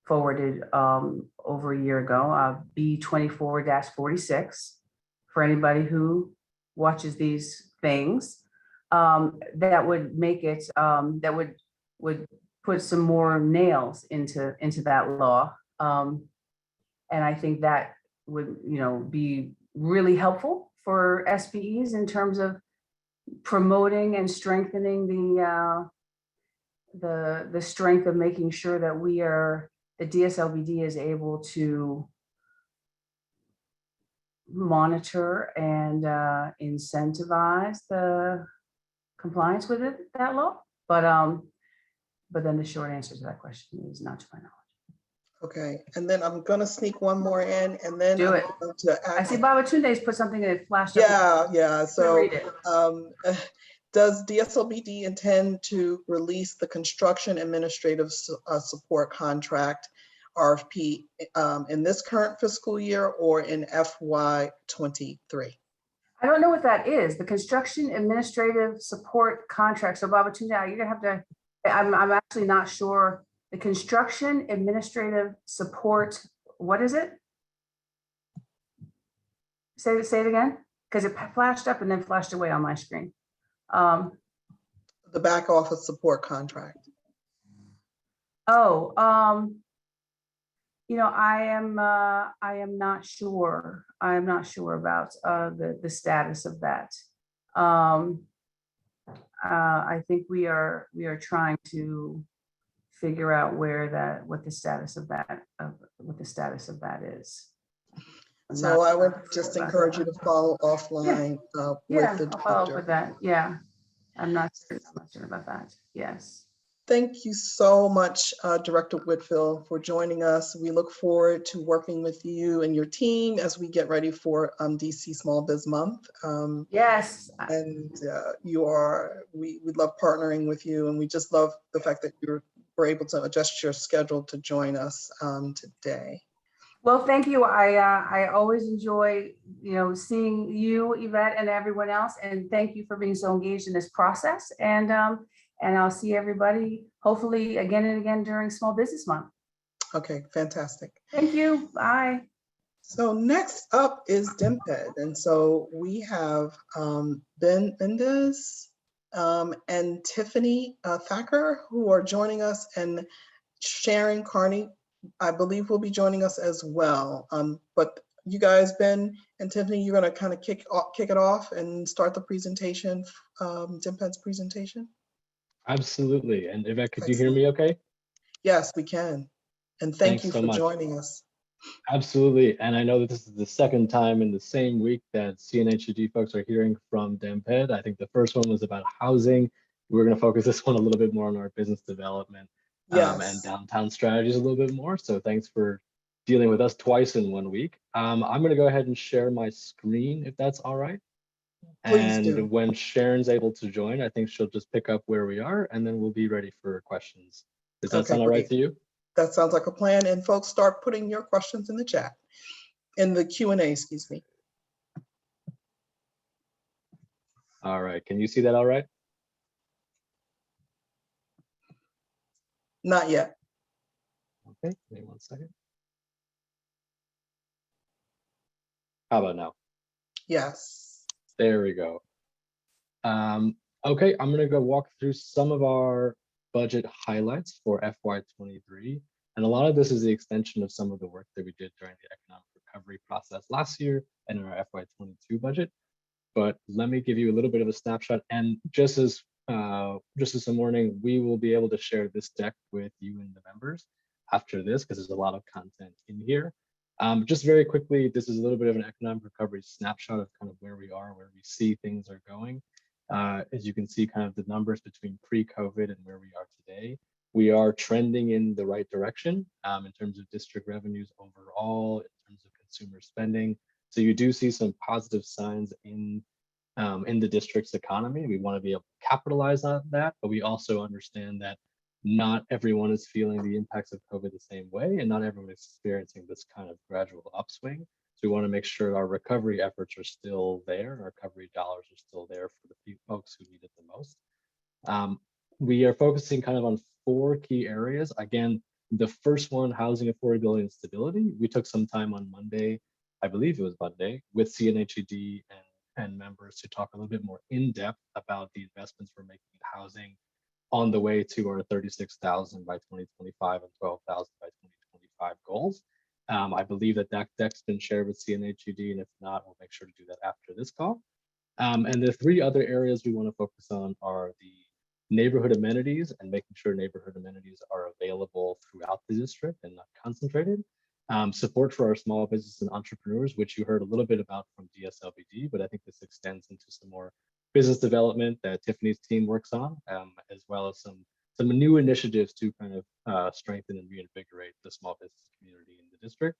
forwarded over a year ago, B24-46, for anybody who watches these things, that would make it, that would put some more nails into that law. And I think that would, be really helpful for SPEs in terms of promoting and strengthening the strength of making sure that the DSLBD is able to monitor and incentivize the compliance with that law. But then the short answer to that question is not to my knowledge. Okay, and then I'm gonna sneak one more in, and then Do it. I see Babatunde's put something in it flashed up. Yeah. So, read it. does DSLBD intend to release the construction administrative support contract RFP in this current fiscal year or in FY23? I don't know what that is. The construction administrative support contract. So Babatunde, you're gonna have to. I'm actually not sure. The construction administrative support, what is it? Say it again, because it flashed up and then flashed away on my screen. The back office support contract. Oh, I am not sure. I am not sure about the status of that. I think we are trying to figure out what the status of that is. So I would just encourage you to follow offline with the I'll follow up director. with that. Yeah, I'm not certain about that. Yes. Thank you so much, Director Whitfield, for joining us. We look forward to working with you and your team as we get ready for DC Small Biz Month. Yes. And we love partnering with you, and we just love the fact that you were able to adjust your schedule to join us today. Well, thank you. I always enjoy, seeing you, Yvette, and everyone else. And thank you for being so engaged in this process. And I'll see everybody hopefully again and again during Small Business Month. Okay, fantastic. Thank you. Bye. So next up is DMPED. And so we have Ben Mendez and Tiffany Thacker, who are joining us, and Sharon Carney, I believe, will be joining us as well. But you guys, Ben and Tiffany, you're going to kind of kick it off and start the presentation, DMPED's presentation. Absolutely. And Yvette, could you hear me okay? Yes, we can. And thank you so for much. joining us. Absolutely. And I know that this is the second time in the same week that CNHED folks are hearing from DMPED. I think the first one was about housing. We're going to focus this one a little bit more on our business development and downtown strategies a little bit more. So thanks for dealing with us twice in 1 week. I'm going to go ahead and share my screen if that's all right. Please do. And when Sharon's able to join, I think she'll just pick up where we are, and then we'll be ready for questions. Does that sound all right to you? That sounds like a plan. And folks, start putting your questions in the chat, in the Q&A, excuse me. All right. Can you see that all right? Not yet. Okay, give me 1 second. How about now? Yes. There we go. Okay, I'm gonna go walk through some of our budget highlights for FY23. And a lot of this is the extension of some of the work that we did during the economic recovery process last year and in our FY22 budget. But let me give you a little bit of a snapshot. And just as a warning, we will be able to share this deck with you and the members after this because there's a lot of content in here. Just very quickly, this is a little bit of an economic recovery snapshot of kind of where we are, where we see things are going. As you can see, kind of the numbers between pre-COVID and where we are today, we are trending in the right direction in terms of district revenues overall, in terms of consumer spending. So you do see some positive signs in the district's economy. We want to be able to capitalize on that, but we also understand that not everyone is feeling the impacts of COVID the same way, and not everyone is experiencing this kind of gradual upswing. So we want to make sure our recovery efforts are still there, our recovery dollars are still there for the few folks who need it the most. We are focusing kind of on 4 key areas. Again, the first one, housing affordability and stability. We took some time on Monday, I believe it was Monday, with CNHED and members to talk a little bit more in depth about the investments we're making in housing on the way to our 36,000 by 2025 and 12,000 by 2025 goals. I believe that deck's been shared with CNHED, and if not, we'll make sure to do that after this call. And the 3 other areas we want to focus on are the neighborhood amenities and making sure neighborhood amenities are available throughout the district and not concentrated. Support for our small business and entrepreneurs, which you heard a little bit about from DSLBD, but I think this extends into some more business development that Tiffany's team works on, as well as some new initiatives to kind of strengthen and reinvigorate the small business community in the district.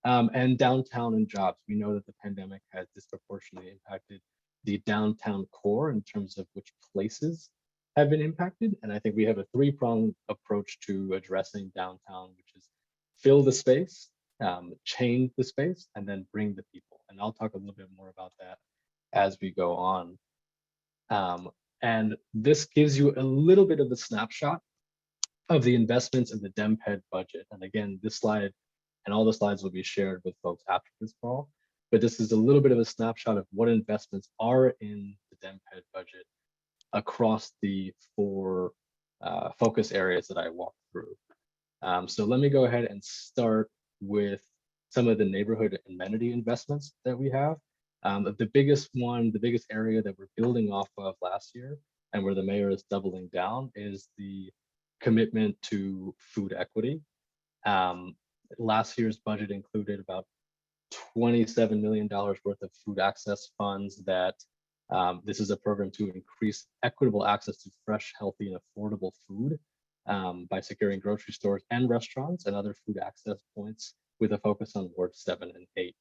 And downtown and jobs. We know that the pandemic has disproportionately impacted the downtown core in terms of which places have been impacted. And I think we have a 3-pronged approach to addressing downtown, which is fill the space, change the space, and then bring the people. And I'll talk a little bit more about that as we go on. And this gives you a little bit of the snapshot of the investments in the DemPed budget. And again, this slide and all the slides will be shared with folks after this call. But this is a little bit of a snapshot of what investments are in the DemPed budget across the 4 focus areas that I walked through. So let me go ahead and start with some of the neighborhood amenity investments that we have. The biggest area that we're building off of last year and where the mayor is doubling down is the commitment to food equity. Last year's budget included about $27 million worth of food access funds that this is a program to increase equitable access to fresh, healthy, and affordable food by securing grocery stores and restaurants and other food access points with a focus on Ward 7 and 8.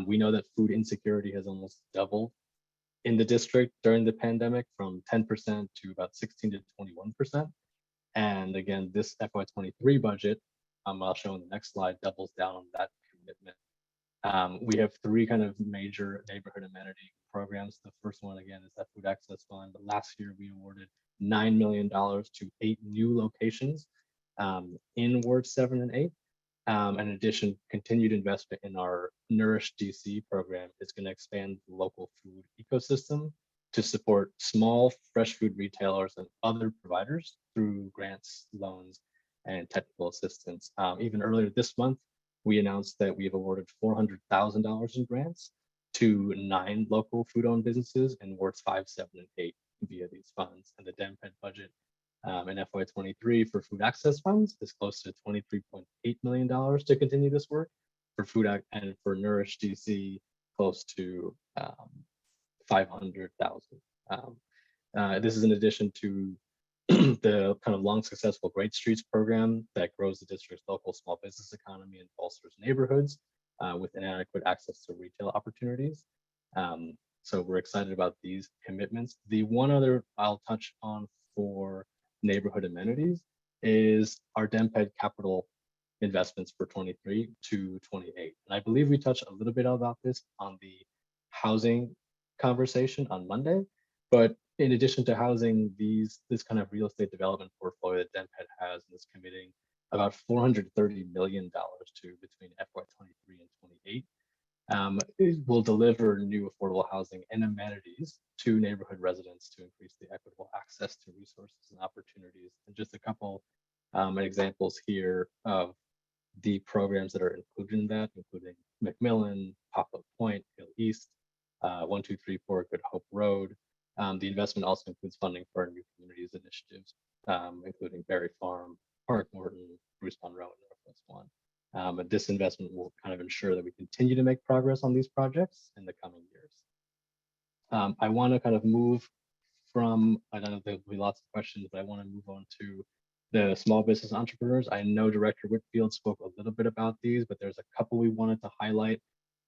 We know that food insecurity has almost doubled in the district during the pandemic from 10% to about 16 to 21%. And again, this FY23 budget, I'll show in the next slide, doubles down on that commitment. We have 3 kind of major neighborhood amenity programs. The first one, again, is that food access fund. Last year, we awarded $9 million to 8 new locations in Ward 7 and 8. In addition, continued investment in our Nourish DC program is going to expand the local food ecosystem to support small fresh food retailers and other providers through grants, loans, and technical assistance. Even earlier this month, we announced that we've awarded $400,000 in grants to 9 local food-owned businesses in Wards 5, 7, and 8 via these funds. And the DemPed budget in FY23 for food access funds is close to $23.8 million to continue this work. For food and for Nourish DC, close to 500,000. This is in addition to the kind of long successful Great Streets program that grows the district's local small business economy and bolsters neighborhoods with inadequate access to retail opportunities. So we're excited about these commitments. The one other I'll touch on for neighborhood amenities is our DemPed capital investments for 23 to 28. And I believe we touched a little bit about this on the housing conversation on Monday, but in addition to housing, this kind of real estate development portfolio that DemPed has and is committing about $430 million to between FY23 and 28. will deliver new affordable housing and amenities to neighborhood residents to increase the equitable access to resources and opportunities. And just a couple examples here of the programs that are included in that, including Macmillan, Poplar Point, Hill East, 1234 Good Hope Road. The investment also includes funding for our new communities initiatives, including Berry Farm, Park Morton, Bruce Monroe, and Northwest One. But this investment will kind of ensure that we continue to make progress on these projects in the coming years. I want to kind of move from, I know there'll be lots of questions, but I want to move on to the small business entrepreneurs. I know Director Whitfield spoke a little bit about these, but there's a couple we wanted to highlight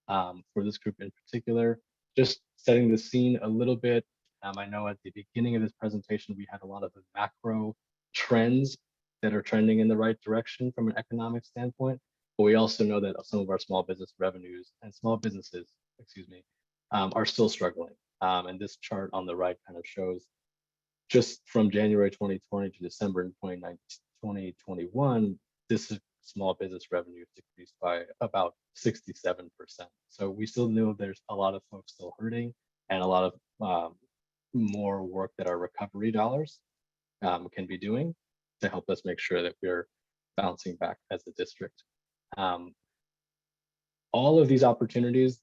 for this group in particular. Just setting the scene a little bit. I know at the beginning of this presentation, we had a lot of the macro trends that are trending in the right direction from an economic standpoint, but we also know that some of our small business revenues and small businesses, excuse me, are still struggling. And this chart on the right kind of shows just from January 2020 to December 2021, this small business revenue decreased by about 67%. So we still know there's a lot of folks still hurting and a lot of more work that our recovery dollars can be doing to help us make sure that we're bouncing back as a district. All of these opportunities,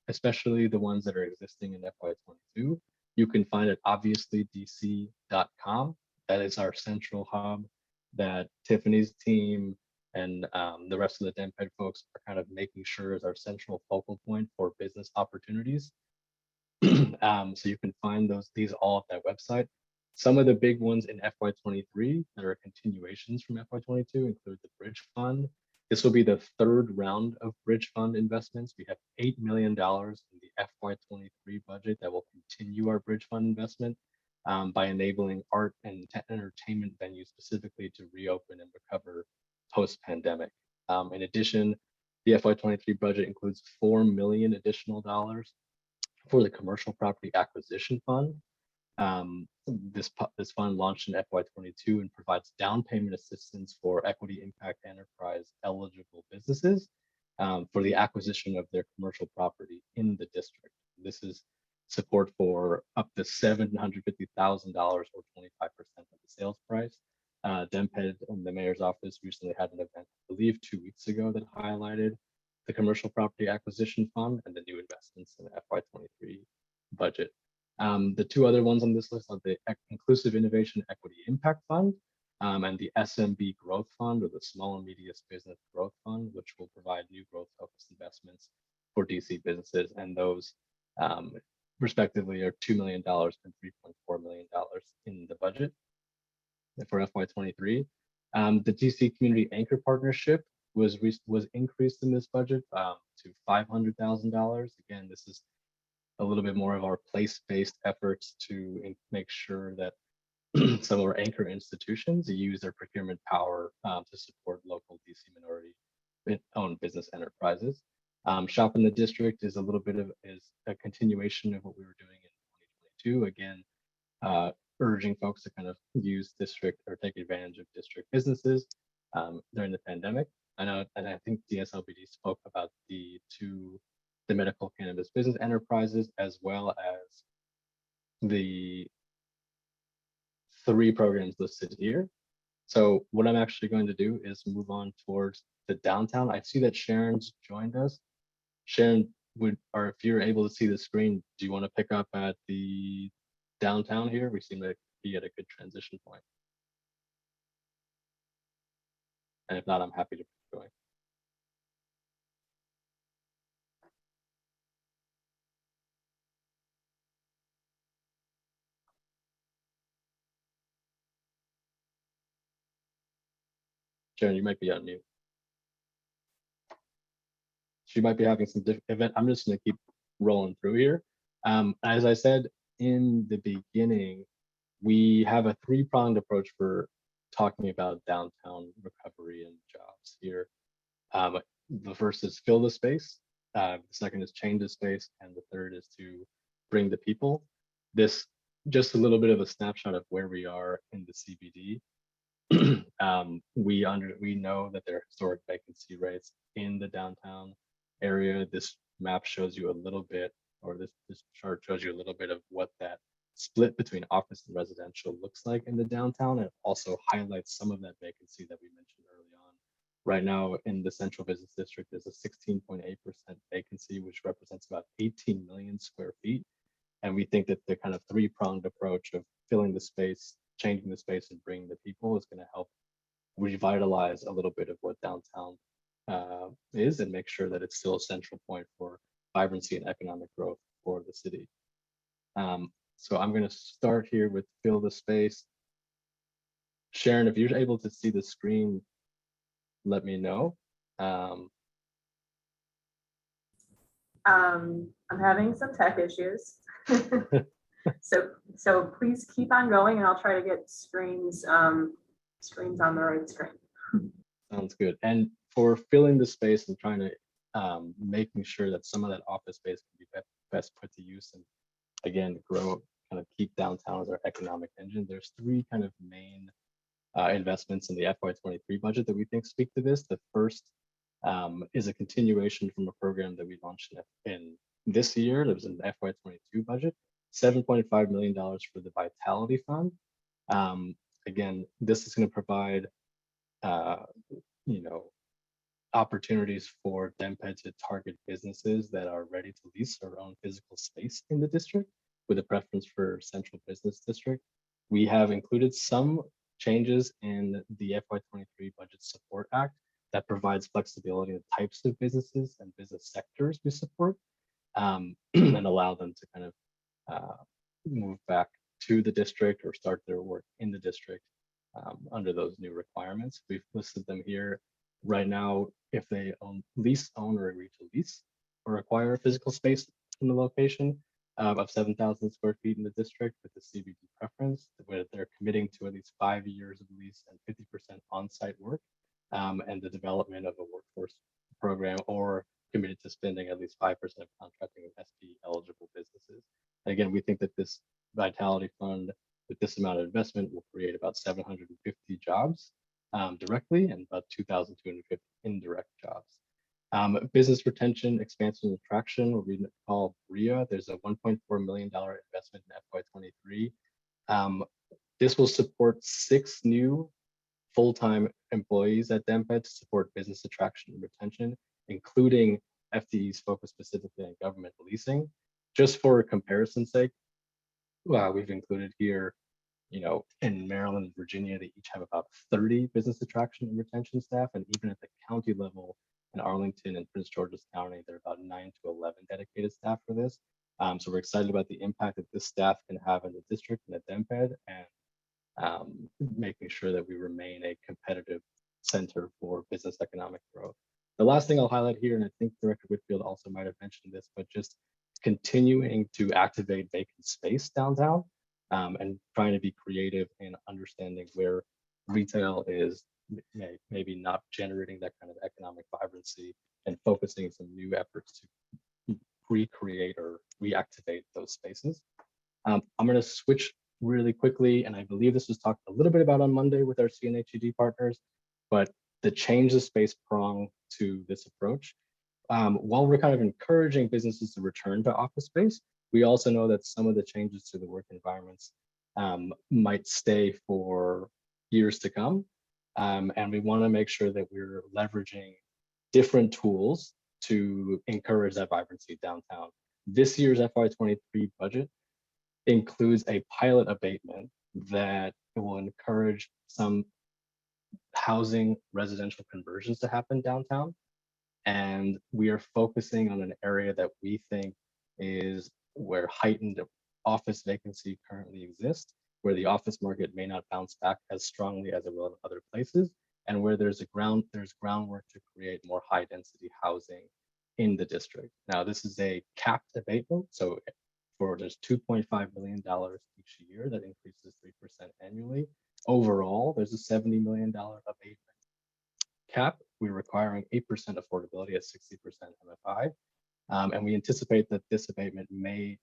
especially the ones that are existing in FY22, you can find at obviouslydc.com. That is our central hub that Tiffany's team and the rest of the DemPed folks are kind of making sure is our central focal point for business opportunities. So you can find these all at that website. Some of the big ones in FY23 that are continuations from FY22 include the Bridge Fund. This will be the third round of Bridge Fund investments. We have $8 million in the FY23 budget that will continue our Bridge Fund investment by enabling art and entertainment venues specifically to reopen and recover post-pandemic. In addition, the FY23 budget includes $4 million additional dollars for the Commercial Property Acquisition Fund. This fund launched in FY22 and provides down payment assistance for equity impact enterprise eligible businesses for the acquisition of their commercial property in the district. This is support for up to $750,000 or 25% of the sales price. DemPed and the mayor's office recently had an event, I believe 2 weeks ago, that highlighted the Commercial Property Acquisition Fund and the new investments in the FY23 budget. The two other ones on this list are the Inclusive Innovation Equity Impact Fund and the SMB Growth Fund, or the Small and Medium Business Growth Fund, which will provide new growth-focused investments for DC businesses. And those respectively are $2 million and $3.4 million in the budget for FY23. The DC Community Anchor Partnership was increased in this budget to $500,000. Again, this is a little bit more of our place-based efforts to make sure that some of our anchor institutions use their procurement power to support local DC minority-owned business enterprises. Shop in the District is a continuation of what we were doing in 2022. Again, urging folks to kind of use district or take advantage of district businesses during the pandemic. I know, and I think DSLBD spoke about the medical cannabis business enterprises, as well as the 3 programs listed here. So what I'm actually going to do is move on towards the downtown. I see that Sharon's joined us. Sharon, or if you're able to see the screen, do you want to pick up at the downtown here? We seem to be at a good transition point. And if not, I'm happy to keep going. Sharon, you might be on mute. She might be having some event. I'm just going to keep rolling through here. As I said in the beginning, we have a 3-pronged approach for talking about downtown recovery and jobs here. The first is fill the space. The second is change the space. And the third is to bring the people. This just a little bit of a snapshot of where we are in the CBD. We know that there are historic vacancy rates in the downtown area. This map shows you a little bit, or this chart shows you a little bit of what that split between office and residential looks like in the downtown. And it also highlights some of that vacancy that we mentioned early on. Right now in the central business district, there's a 16.8% vacancy, which represents about 18 million square feet. And we think that the kind of three-pronged approach of filling the space, changing the space, and bringing the people is going to help revitalize a little bit of what downtown is, and make sure that it's still a central point for vibrancy and economic growth for the city. So I'm going to start here with fill the space. Sharon, if you're able to see the screen, let me know. I'm having some tech issues. So please keep on going, and I'll try to get screens on the right screen. Sounds good. And for filling the space and trying to making sure that some of that office space can be best put to use, and again grow, kind of keep downtown as our economic engine, there's three kind of main investments in the FY23 budget that we think speak to this. The first is a continuation from a program that we launched in this year. That was in the FY22 budget, $7.5 million for the Vitality Fund. Again, this is going to provide opportunities for DemPed to target businesses that are ready to lease their own physical space in the district, with a preference for central business district. We have included some changes in the FY23 Budget Support Act that provides flexibility in types of businesses and business sectors we support, and allow them to kind of move back to the district or start their work in the district under those new requirements. We've listed them here. Right now, if they lease, own, or agree to lease or acquire a physical space in the location of 7,000 square feet in the district with the CBD preference, where they're committing to at least 5 years of lease and 50% on-site work, and the development of a workforce program, or committed to spending at least 5% of contracting with SP eligible businesses. And again, we think that this Vitality Fund, with this amount of investment, will create about 750 jobs directly, and about 2,250 indirect jobs. Business retention, expansion, and attraction, what we call BREA. There's a $1.4 million investment in FY23. This will support 6 new full-time employees at DemPed to support business attraction and retention, including FTEs focused specifically on government leasing. Just for comparison's sake, we've included here, in Maryland and Virginia, they each have about 30 business attraction and retention staff, and even at the county level in Arlington and Prince George's County, there are about 9 to 11 dedicated staff for this. So we're excited about the impact that this staff can have in the district and at DemPed, and making sure that we remain a competitive center for business economic growth. The last thing I'll highlight here, and I think Director Whitfield also might have mentioned this, but just continuing to activate vacant space downtown, and trying to be creative in understanding where retail is maybe not generating that kind of economic vibrancy, and focusing some new efforts to recreate or reactivate those spaces. I'm going to switch really quickly, and I believe this was talked a little bit about on Monday with our CNHED partners, but the change of space prong to this approach. While we're kind of encouraging businesses to return to office space, we also know that some of the changes to the work environments might stay for years to come. And we want to make sure that we're leveraging different tools to encourage that vibrancy downtown. This year's FY23 budget includes a pilot abatement that will encourage some housing residential conversions to happen downtown. And we are focusing on an area that we think is where heightened office vacancy currently exists, where the office market may not bounce back as strongly as it will in other places, and where there's groundwork to create more high density housing in the district. Now, this is a capped abatement, so there's $2.5 million each year that increases 3% annually. Overall, there's a $70 million abatement cap. We're requiring 8% affordability at 60% MFI. And we anticipate that this abatement may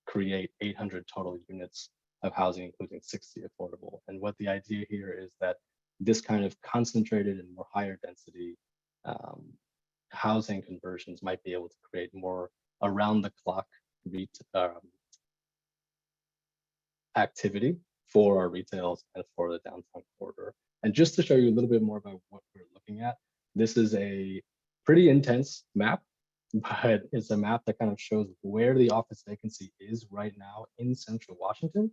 create 800 total units of housing, including 60 affordable. And what the idea here is that this kind of concentrated and more higher density housing conversions might be able to create more around the clock activity for our retails and for the downtown corridor. And just to show you a little bit more about what we're looking at, this is a pretty intense map, but it's a map that kind of shows where the office vacancy is right now in central Washington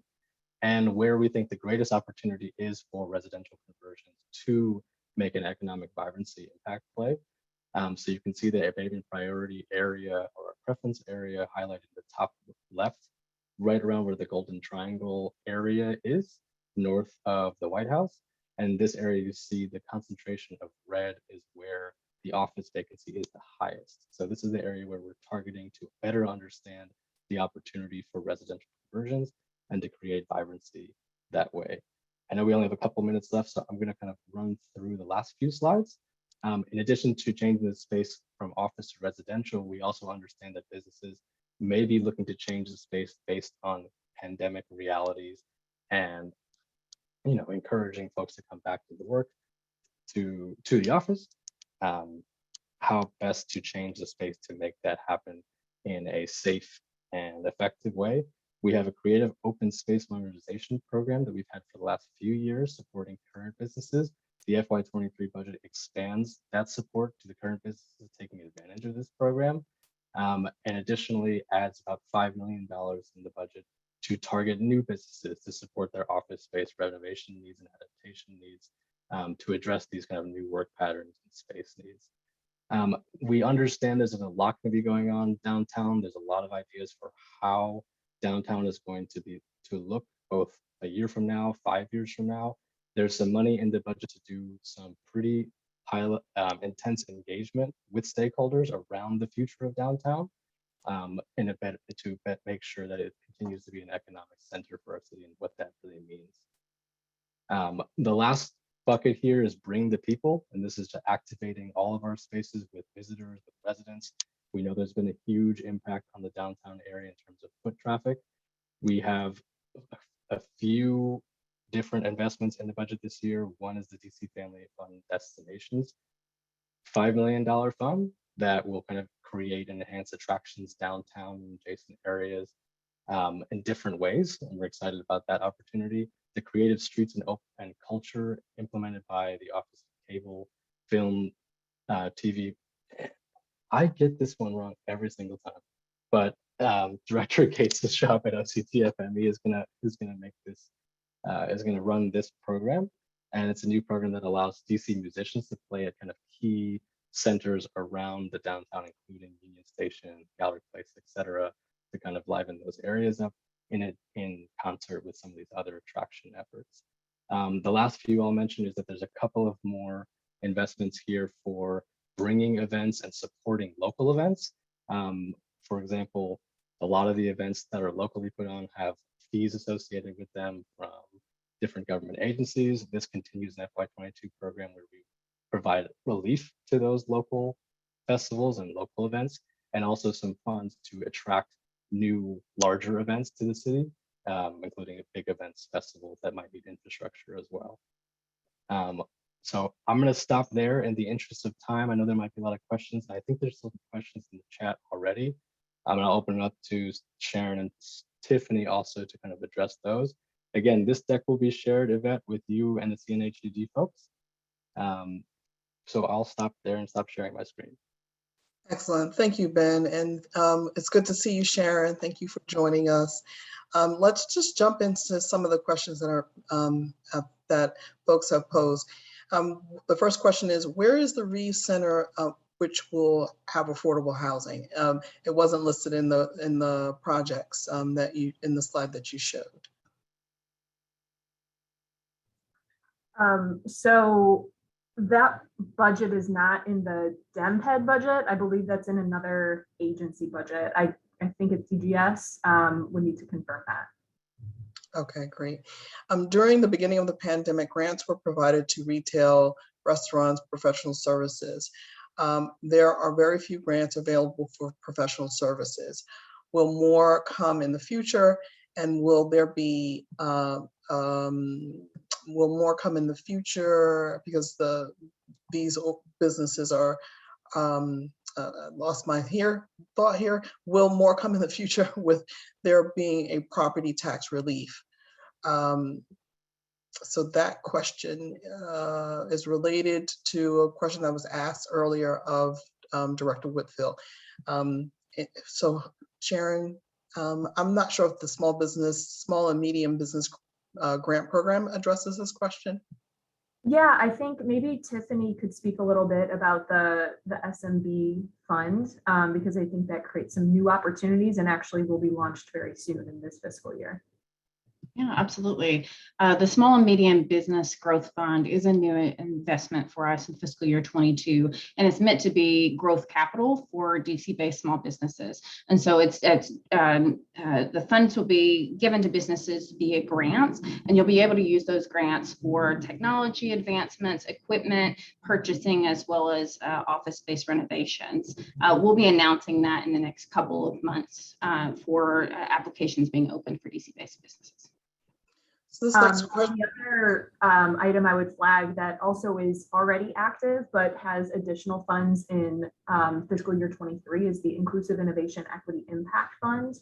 and where we think the greatest opportunity is for residential conversions to make an economic vibrancy impact play. So you can see the abatement priority area or a preference area highlighted in the top left, right around where the Golden Triangle area is, north of the White House. And this area, you see the concentration of red is where the office vacancy is the highest. So this is the area where we're targeting to better understand the opportunity for residential conversions and to create vibrancy that way. I know we only have a couple minutes left, so I'm going to kind of run through the last few slides. In addition to changing the space from office to residential, we also understand that businesses may be looking to change the space based on pandemic realities and, you know, encouraging folks to come back to the work, to the office. How best to change the space to make that happen in a safe and effective way. We have a creative open space modernization program that we've had for the last few years supporting current businesses. The FY23 budget expands that support to the current businesses taking advantage of this program, and additionally adds about $5 million in the budget to target new businesses to support their office space renovation needs and adaptation needs, to address these kind of new work patterns and space needs. We understand there's a lot going to be going on downtown. There's a lot of ideas for how downtown is going to look both a year from now, 5 years from now. There's some money in the budget to do some pretty high intense engagement with stakeholders around the future of downtown, to make sure that it continues to be an economic center for our city and what that really means. The last bucket here is bring the people, and this is to activating all of our spaces with visitors, with residents. We know there's been a huge impact on the downtown area in terms of foot traffic. We have a few different investments in the budget this year. One is the DC Family Fund Destinations $5 million fund that will kind of create and enhance attractions downtown and adjacent areas in different ways. And we're excited about that opportunity. The Creative Streets and Culture implemented by the Office of Cable, Film, TV. I get this one wrong every single time, but Director Gates' shop at OCTFME is gonna make this, is gonna run this program, and it's a new program that allows DC musicians to play at kind of key centers around the downtown, including Union Station, Gallery Place, etc., to kind of liven those areas up in concert with some of these other attraction efforts. The last few I'll mention is that there's a couple of more investments here for bringing events and supporting local events. For example, a lot of the events that are locally put on have fees associated with them from different government agencies. This continues an FY22 program where we provide relief to those local festivals and local events, and also some funds to attract new larger events to the city, including big events, festivals that might need infrastructure as well. So I'm going to stop there in the interest of time. I know there might be a lot of questions. I think there's some questions in the chat already. I'm going to open it up to Sharon and Tiffany also to kind of address those. Again, this deck will be shared, Yvette, with you and the CNHED folks. So I'll stop there and stop sharing my screen. Excellent. Thank you, Ben. And it's good to see you, Sharon. Thank you for joining us. Let's just jump into some of the questions that are that folks have posed. The first question is, where is the Reeves Center which will have affordable housing? It wasn't listed in the projects that you in the slide that you showed. So that budget is not in the DemHead budget. I believe that's in another agency budget. I think it's CGS. We need to confirm that. Okay, great. During the beginning of the pandemic, grants were provided to retail, restaurants, professional services. There are very few grants available for professional services. Will more come in the future? And will there be, will more come in the future because these businesses are lost my thought here, will more come in the future with there being a property tax relief? So that question is related to a question that was asked earlier of Director Whitfield. So Sharon, I'm not sure if the small and medium business grant program addresses this question. Yeah, I think maybe Tiffany could speak a little bit about the SMB fund, because I think that creates some new opportunities and actually will be launched very soon in this fiscal year. Yeah, absolutely. The Small and Medium Business Growth Fund is a new investment for us in fiscal year 22, and it's meant to be growth capital for DC-based small businesses. And so the funds will be given to businesses via grants, and you'll be able to use those grants for technology advancements, equipment purchasing, as well as office space renovations. We'll be announcing that in the next couple of months for applications being open for DC-based businesses. So this next question. The other item I would flag that also is already active but has additional funds in fiscal year 23 is the Inclusive Innovation Equity Impact Fund.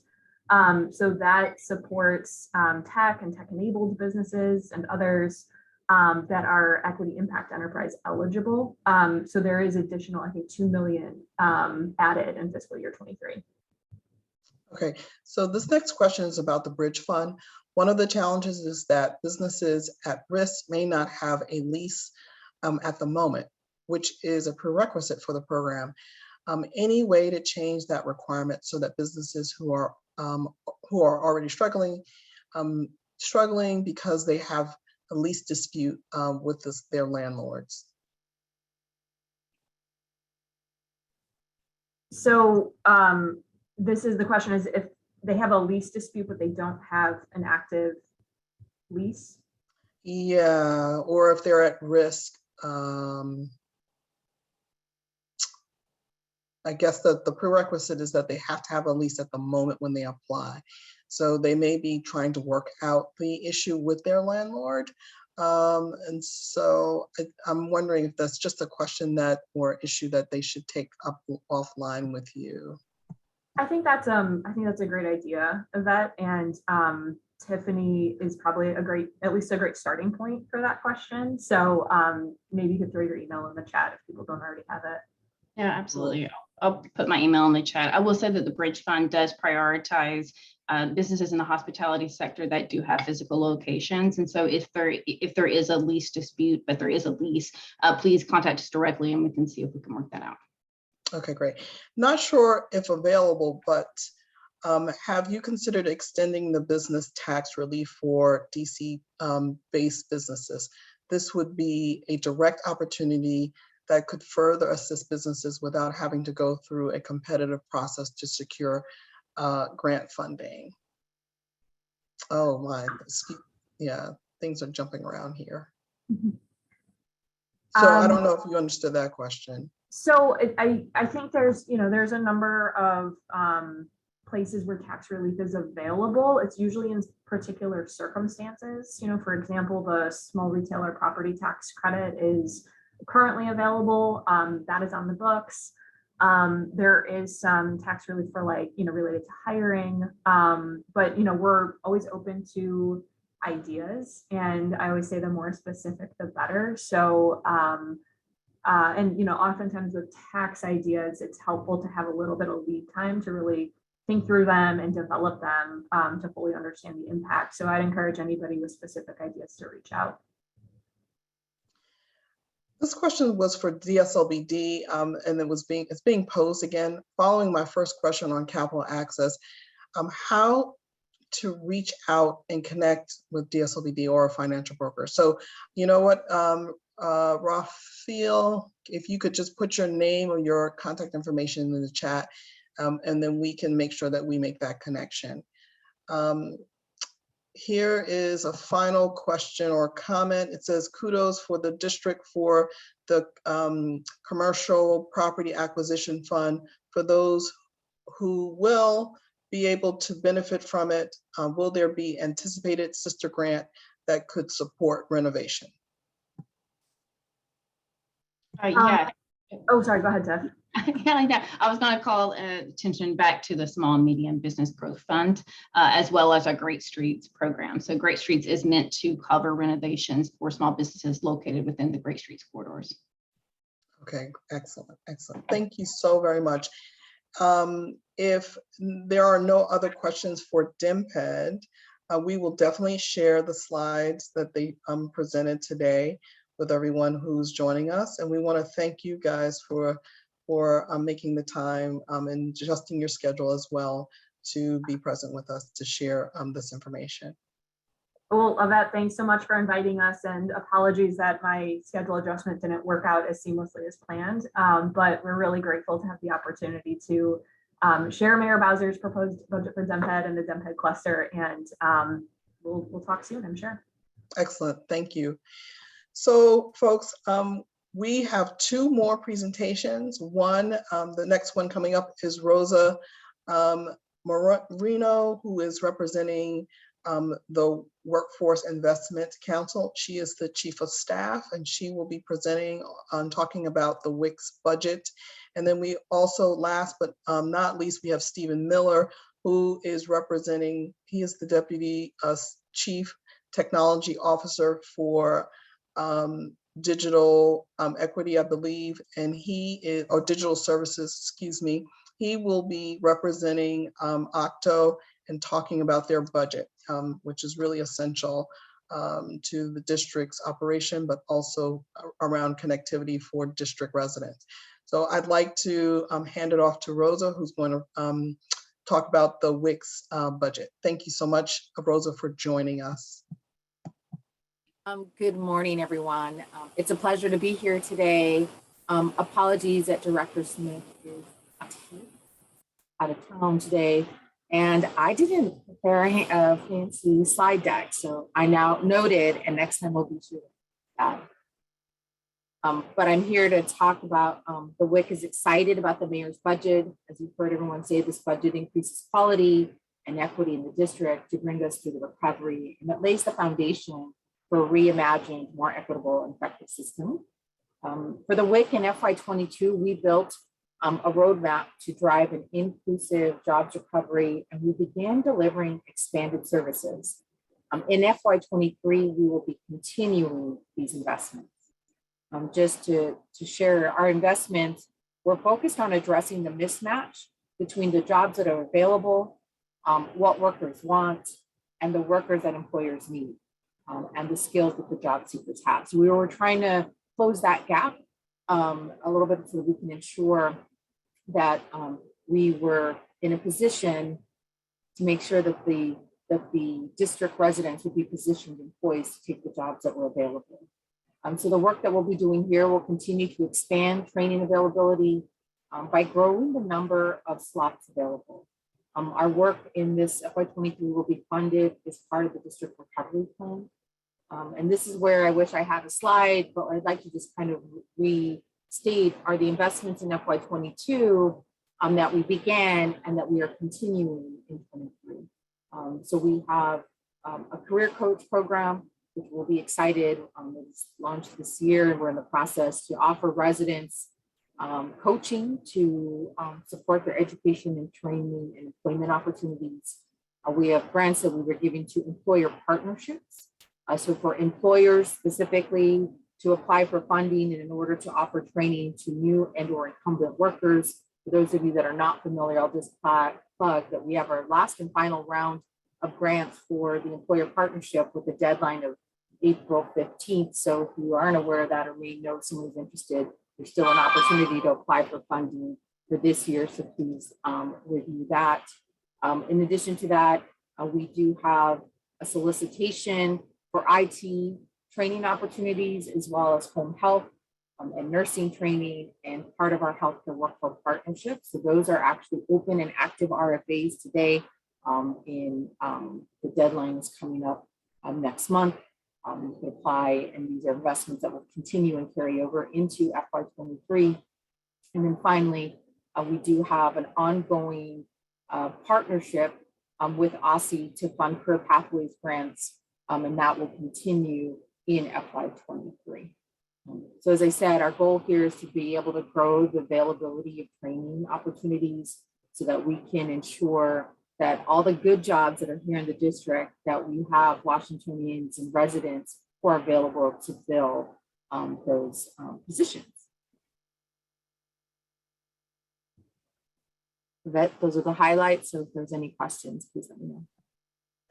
So that supports tech and tech-enabled businesses and others that are equity impact enterprise eligible. So there is additional, I think, 2 million added in fiscal year 23. Okay, so this next question is about the Bridge Fund. One of the challenges is that businesses at risk may not have a lease at the moment, which is a prerequisite for the program. Any way to change that requirement so that businesses who are already struggling because they have a lease dispute with their landlords? So this is the question: is if they have a lease dispute, but they don't have an active lease? Yeah, or if they're at risk. I guess the prerequisite is that they have to have a lease at the moment when they apply. So they may be trying to work out the issue with their landlord. And so I'm wondering if that's just a question or issue that they should take up offline with you. I think that's a great idea, Yvette, and Tiffany is probably at least a great starting point for that question. So maybe you could throw your email in the chat if people don't already have it. Yeah, absolutely. I'll put my email in the chat. I will say that the Bridge Fund does prioritize businesses in the hospitality sector that do have physical locations. And so if there is a lease dispute, but there is a lease, please contact us directly and we can see if we can work that out. Okay, great. Not sure if available, but have you considered extending the business tax relief for DC-based businesses? This would be a direct opportunity that could further assist businesses without having to go through a competitive process to secure grant funding. Oh my, yeah, things are jumping around here. Mm-hmm. So I don't know if you understood that question. So I think there's a number of places where tax relief is available. It's usually in particular circumstances. For example, the small retailer property tax credit is currently available. That is on the books. There is some tax relief for related to hiring, but we're always open to ideas, and I always say the more specific the better. So and oftentimes with tax ideas, it's helpful to have a little bit of lead time to really think through them and develop them to fully understand the impact. So I'd encourage anybody with specific ideas to reach out. This question was for DSLBD, and it's being posed again following my first question on capital access. How to reach out and connect with DSLBD or a financial broker. So you know what, Rafael, if you could just put your name or your contact information in the chat, and then we can make sure that we make that connection. Here is a final question or comment. It says, kudos for the district for the commercial property acquisition fund. For those who will be able to benefit from it, will there be anticipated sister grant that could support renovation? Yeah, Oh, sorry, go ahead, Tiff. Yeah, like that. I was going to call attention back to the Small and Medium Business Growth Fund, as well as our Great Streets program. So Great Streets is meant to cover renovations for small businesses located within the Great Streets corridors. Okay, excellent, excellent. Thank you so very much. If there are no other questions for DMPED, we will definitely share the slides that they presented today with everyone who's joining us. And we want to thank you guys for making the time and adjusting your schedule as well to be present with us to share this information. Well, Yvette, thanks so much for inviting us, and apologies that my schedule adjustment didn't work out as seamlessly as planned. But we're really grateful to have the opportunity to share Mayor Bowser's proposed budget for DMPED and the DMPED cluster, and we'll talk soon, I'm sure. Excellent, thank you. So folks, we have two more presentations. One, the next one coming up is Rosa Moreno, who is representing the Workforce Investment Council. She is the Chief of Staff, and she will be presenting on talking about the WICS budget. And then we also, last but not least, we have Stephen Miller, who is representing, he is the Deputy Chief Technology Officer for digital equity, I believe, and he is, or digital services, excuse me. He will be representing Octo and talking about their budget, which is really essential to the district's operation, but also around connectivity for district residents. So I'd like to hand it off to Rosa, who's going to talk about the WICS budget. Thank you so much, Rosa, for joining us. Good morning, everyone. It's a pleasure to be here today. Apologies that Director Smith is out of town today, and I didn't prepare a fancy slide deck, so I now noted, and next time we'll be sure that. But I'm here to talk about the WIC is excited about the mayor's budget. As you've heard everyone say, this budget increases quality and equity in the district to bring us through the recovery, and it lays the foundation for a reimagined, more equitable and effective system. For the WIC in FY22, we built a roadmap to drive an inclusive jobs recovery, and we began delivering expanded services. In FY23, we will be continuing these investments. Just to share our investments, we're focused on addressing the mismatch between the jobs that are available, what workers want, and the workers that employers need. And the skills that the job seekers have. So we were trying to close that gap a little bit so that we can ensure that we were in a position to make sure that the district residents would be positioned and poised to take the jobs that were available. So the work that we'll be doing here will continue to expand training availability by growing the number of slots available. Our work in this FY23 will be funded as part of the district recovery plan. And this is where I wish I had a slide, but I'd like to just kind of restate are the investments in FY22 that we began and that we are continuing in 23. So we have a career coach program, which will be excited. It's launched this year, and we're in the process to offer residents coaching to support their education and training and employment opportunities. We have grants that we were giving to employer partnerships. So for employers specifically to apply for funding and in order to offer training to new and or incumbent workers. For those of you that are not familiar, I'll just plug that we have our last and final round of grants for the employer partnership with a deadline of April 15th. So if you aren't aware of that or may know someone who's interested, there's still an opportunity to apply for funding for this year. So please review that. In addition to that, we do have a solicitation for IT training opportunities, as well as home health and nursing training, and part of our healthcare workforce partnership. So those are actually open and active RFAs today. The deadline is coming up next month. You can apply, and these are investments that will continue and carry over into FY23. And then finally, we do have an ongoing partnership with OSSI to fund Career Pathways grants, and that will continue in FY23. So as I said, our goal here is to be able to grow the availability of training opportunities so that we can ensure that all the good jobs that are here in the district, that we have Washingtonians and residents who are available to fill those positions. Those are the highlights. So if there's any questions, please let me know.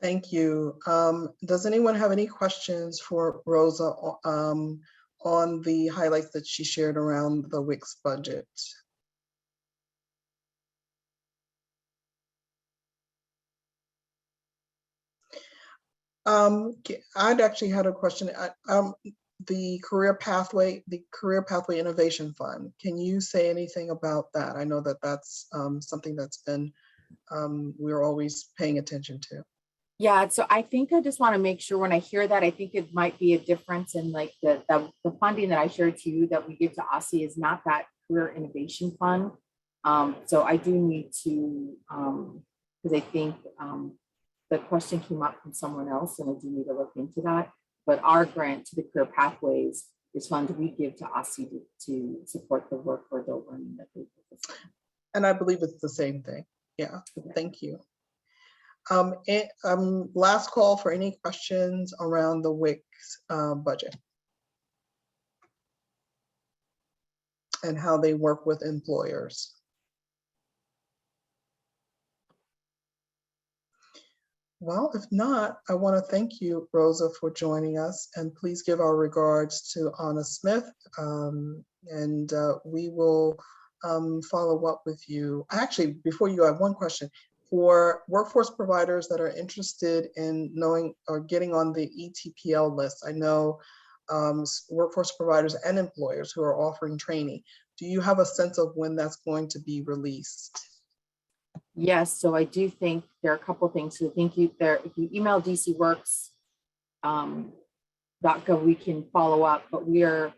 Thank you. Does anyone have any questions for Rosa on the highlights that she shared around the WIC's budget? I'd actually had a question. The career pathway innovation fund. Can you say anything about that? I know that that's something that's been we're always paying attention to. Yeah, so I think I just want to make sure when I hear that, I think it might be a difference in like the funding that I shared to you that we give to OSSI is not that career innovation fund. So I do need to, because I think the question came up from someone else and I do need to look into that. But our grant to the Career Pathways is fund we give to OSSI to support the work for adult learning that they do. And I believe it's the same thing. Yeah, okay. Thank you. Last call for any questions around the WIC's budget and how they work with employers. Well, if not, I want to thank you, Rosa, for joining us, and please give our regards to Anna Smith, and we will follow up with you. Actually, before you, I have one question. For workforce providers that are interested in knowing or getting on the ETPL list, I know workforce providers and employers who are offering training. Do you have a sense of when that's going to be released? Yes, so I do think there are a couple of things. So I think if you email dcworks.gov, we can follow up, but we are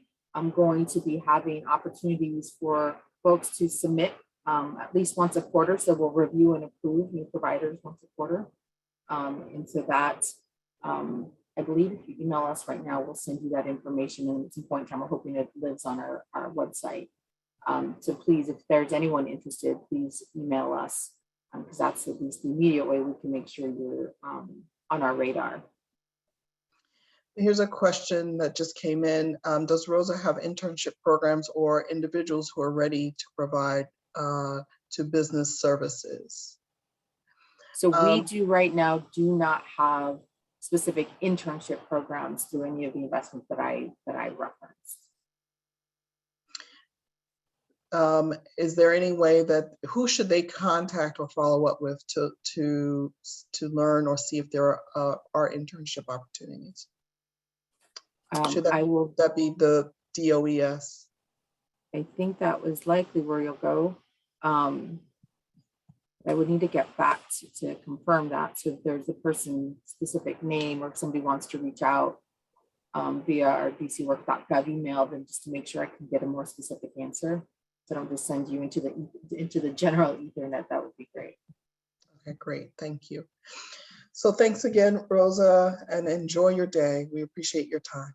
going to be having opportunities for folks to submit at least once a quarter. So we'll review and approve new providers once a quarter. And so that, I believe if you email us right now, we'll send you that information. And at some point in time, we're hoping it lives on our website. So please, if there's anyone interested, please email us because that's at least the immediate way we can make sure you're on our radar. Here's a question that just came in. Does Rosa have internship programs or individuals who are ready to provide to business services? So we do right now do not have specific internship programs through any of the investments that I referenced. Is there any way that who should they contact or follow up with to learn or see if there are internship opportunities? Should that be the DOES? I think that was likely where you'll go. I would need to get back to confirm that. So if there's a person specific name or if somebody wants to reach out via our dcwork.gov email, then just to make sure I can get a more specific answer. So I don't just send you into the general ethernet, that would be great. Okay, great, thank you. So thanks again, Rosa, and enjoy your day. We appreciate your time.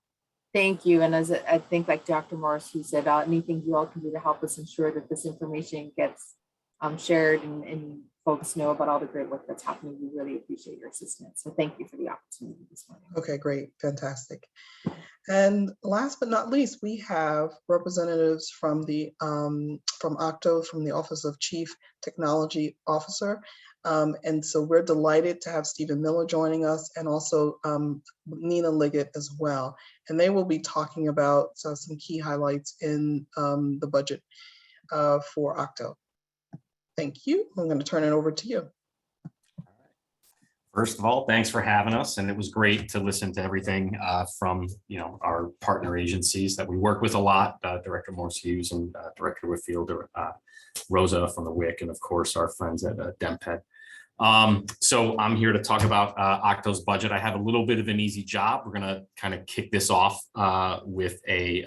Thank you. And as I think like Dr. Morris, who said, anything you all can do to help us ensure that this information gets shared and folks know about all the great work that's happening, we really appreciate your assistance. So thank you for the opportunity this morning. Okay, great, fantastic. And last but not least, we have representatives from the from OCTO, from the Office of Chief Technology Officer. And so we're delighted to have Stephen Miller joining us and also Nina Liggett as well. And they will be talking about some key highlights in the budget for OCTO. Thank you. I'm going to turn it over to you. First of all, thanks for having us. And it was great to listen to everything from our partner agencies that we work with a lot, Director Morse Hughes and Director Whitfield, Rosa from the WIC, and of course our friends at DemPed. So I'm here to talk about OCTO's budget. I have a little bit of an easy job. We're going to kind of kick this off with a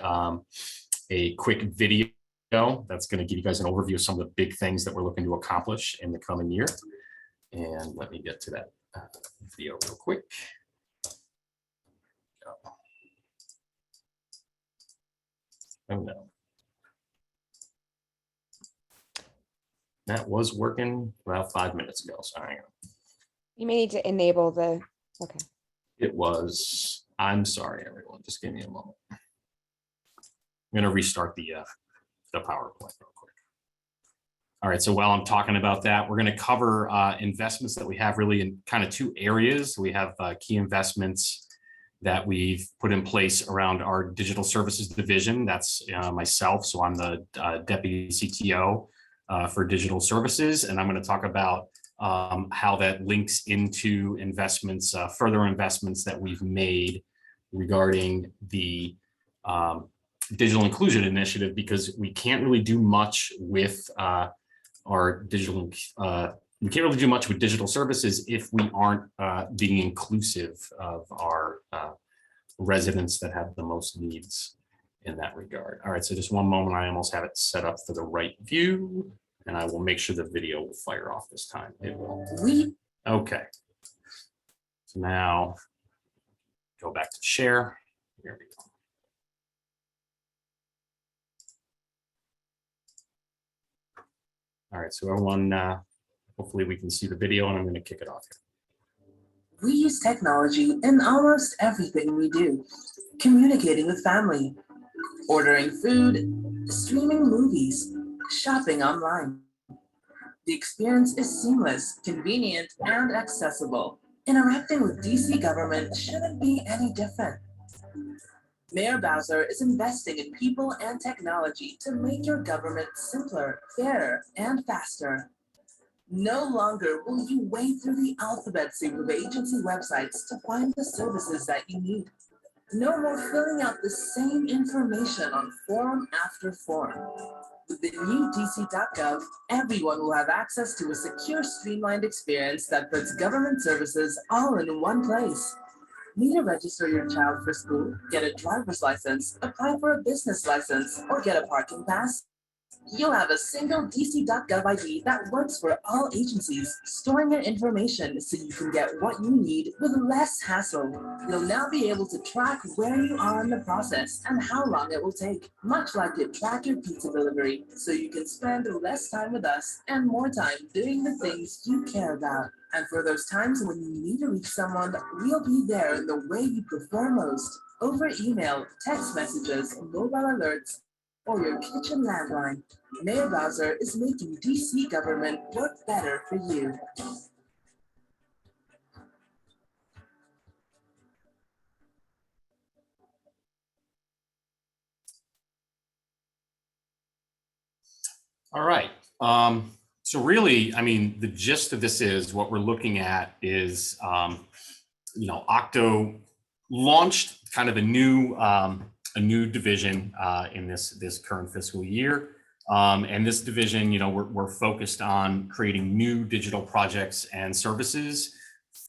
quick video that's going to give you guys an overview of some of the big things that we're looking to accomplish in the coming year. And let me get to that video real quick. Oh no. That was working about 5 minutes ago, so hang on. You may need to enable the, okay. It was, I'm sorry, everyone, just give me a moment. I'm gonna restart the PowerPoint real quick. All right, so while I'm talking about that, we're gonna cover investments that we have really in kind of two areas. We have key investments that we've put in place around our digital services division. That's myself, so I'm the deputy CTO for digital services, and I'm gonna talk about how that links into investments, further investments that we've made regarding the digital inclusion initiative, because we can't really do much with our digital, we can't really do much with digital services if we aren't being inclusive of our residents that have the most needs in that regard. All right, so just one moment, I almost have it set up for the right view, and I will make sure the video will fire off this time. It will. Okay. So now go back to share. Here we go. All right, so everyone, hopefully we can see the video, and I'm going to kick it off here. We use technology in almost everything we do. Communicating with family, ordering food, streaming movies, shopping online. The experience is seamless, convenient, and accessible. Interacting with DC government shouldn't be any different. Mayor Bowser is investing in people and technology to make your government simpler, fairer, and faster. No longer will you wade through the alphabet soup of agency websites to find the services that you need. No more filling out the same information on form after form. With the new DC.gov, everyone will have access to a secure, streamlined experience that puts government services all in one place. Need to register your child for school, get a driver's license, apply for a business license, or get a parking pass? You'll have a single DC.gov ID that works for all agencies, storing your information so you can get what you need with less hassle. You'll now be able to track where you are in the process and how long it will take, much like you track your pizza delivery, so you can spend less time with us and more time doing the things you care about. And for those times when you need to reach someone, we'll be there in the way you prefer most, over email, text messages, mobile alerts, or your kitchen landline. Mayor Bowser is making DC government work better for you. All right. So really, I mean, the gist of this is what we're looking at is, Octo launched kind of a new division in this current fiscal year. And this division, we're focused on creating new digital projects and services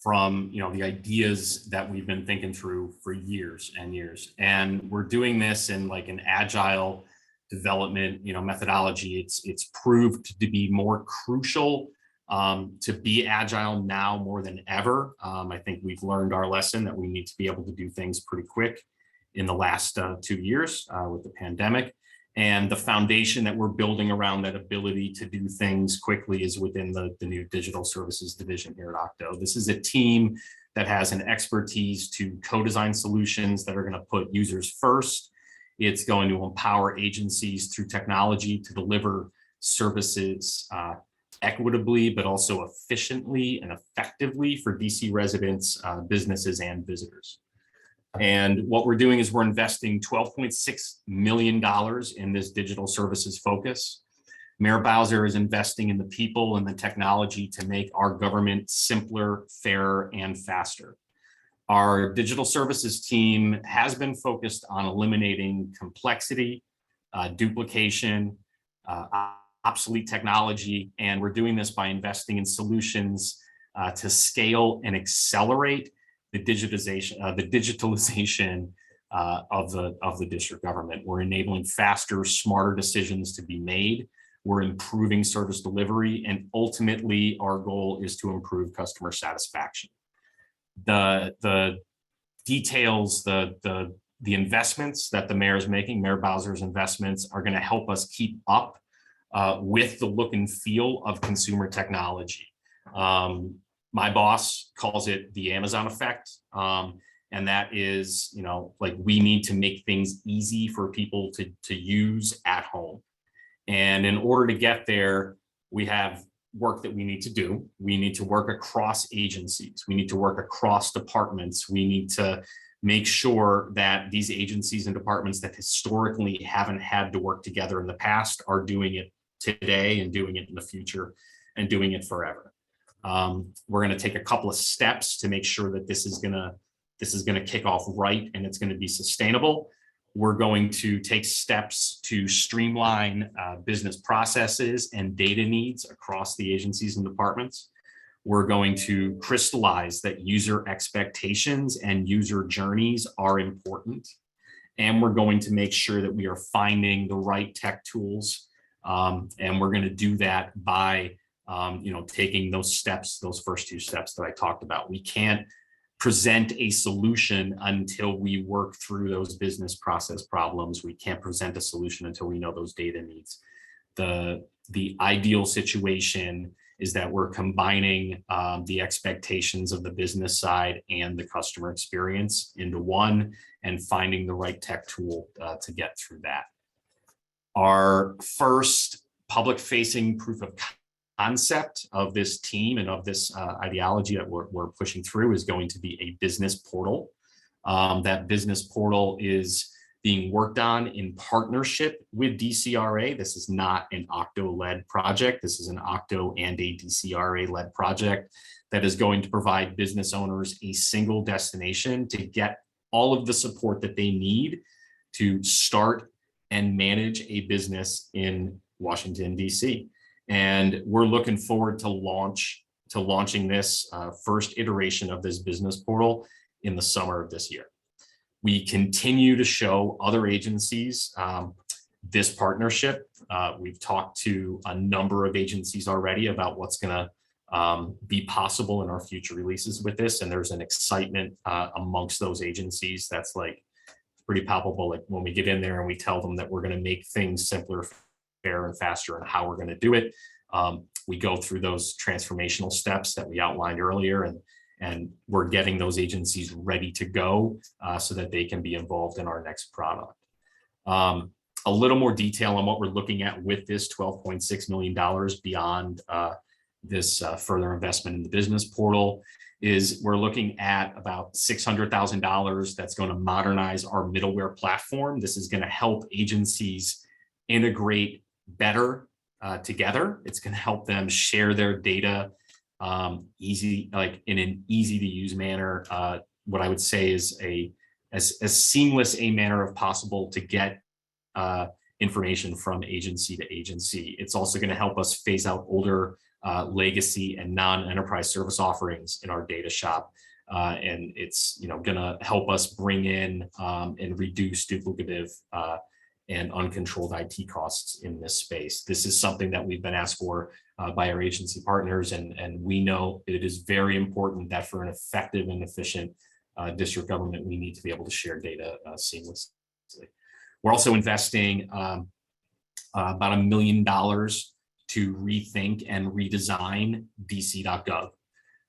from, the ideas that we've been thinking through for years and years. And we're doing this in like an agile development, methodology. It's proved to be more crucial to be agile now more than ever. I think we've learned our lesson that we need to be able to do things pretty quick in the last 2 years with the pandemic. And the foundation that we're building around that ability to do things quickly is within the new digital services division here at Octo. This is a team that has an expertise to co-design solutions that are going to put users first. It's going to empower agencies through technology to deliver services equitably, but also efficiently and effectively for DC residents, businesses, and visitors. And what we're doing is we're investing $12.6 million in this digital services focus. Mayor Bowser is investing in the people and the technology to make our government simpler, fairer, and faster. Our digital services team has been focused on eliminating complexity, duplication, obsolete technology, and we're doing this by investing in solutions to scale and accelerate the digitalization of the district government. We're enabling faster, smarter decisions to be made. We're improving service delivery, and ultimately our goal is to improve customer satisfaction. The details, the the investments that the mayor is making, Mayor Bowser's investments, are going to help us keep up with the look and feel of consumer technology. My boss calls it the Amazon effect. And that is, like, we need to make things easy for people to use at home. And in order to get there, we have work that we need to do. We need to work across agencies. We need to work across departments. We need to make sure that these agencies and departments that historically haven't had to work together in the past are doing it today and doing it in the future and doing it forever. We're going to take a couple of steps to make sure that this is going to kick off right and it's going to be sustainable. We're going to take steps to streamline business processes and data needs across the agencies and departments. We're going to crystallize that user expectations and user journeys are important. And we're going to make sure that we are finding the right tech tools. And we're going to do that by taking those steps, those first two steps that I talked about. We can't present a solution until we work through those business process problems. We can't present a solution until we know those data needs. The ideal situation is that we're combining the expectations of the business side and the customer experience into one and finding the right tech tool to get through that. Our first public-facing proof of concept of this team and of this ideology that we're pushing through is going to be a business portal. That business portal is being worked on in partnership with DCRA. This is not an Octo-led project. This is an Octo and a DCRA-led project that is going to provide business owners a single destination to get all of the support that they need to start and manage a business in Washington, D.C. And we're looking forward to launching this first iteration of this business portal in the summer of this year. We continue to show other agencies this partnership. We've talked to a number of agencies already about what's going to be possible in our future releases with this. And there's an excitement amongst those agencies that's like pretty palpable. Like when we get in there and we tell them that we're going to make things simpler, fairer, and faster and how we're going to do it. We go through those transformational steps that we outlined earlier, and we're getting those agencies ready to go so that they can be involved in our next product. A little more detail on what we're looking at with this $12.6 million beyond this further investment in the business portal is we're looking at about $600,000 that's going to modernize our middleware platform. This is going to help agencies integrate better together. It's going to help them share their data in an easy to use manner. What I would say is as seamless a manner as possible to get information from agency to agency. It's also going to help us phase out older legacy and non-enterprise service offerings in our data shop. And it's going to help us bring in and reduce duplicative and uncontrolled IT costs in this space. This is something that we've been asked for by our agency partners, and we know it is very important that for an effective and efficient district government, we need to be able to share data seamlessly. We're also investing about $1 million to rethink and redesign dc.gov.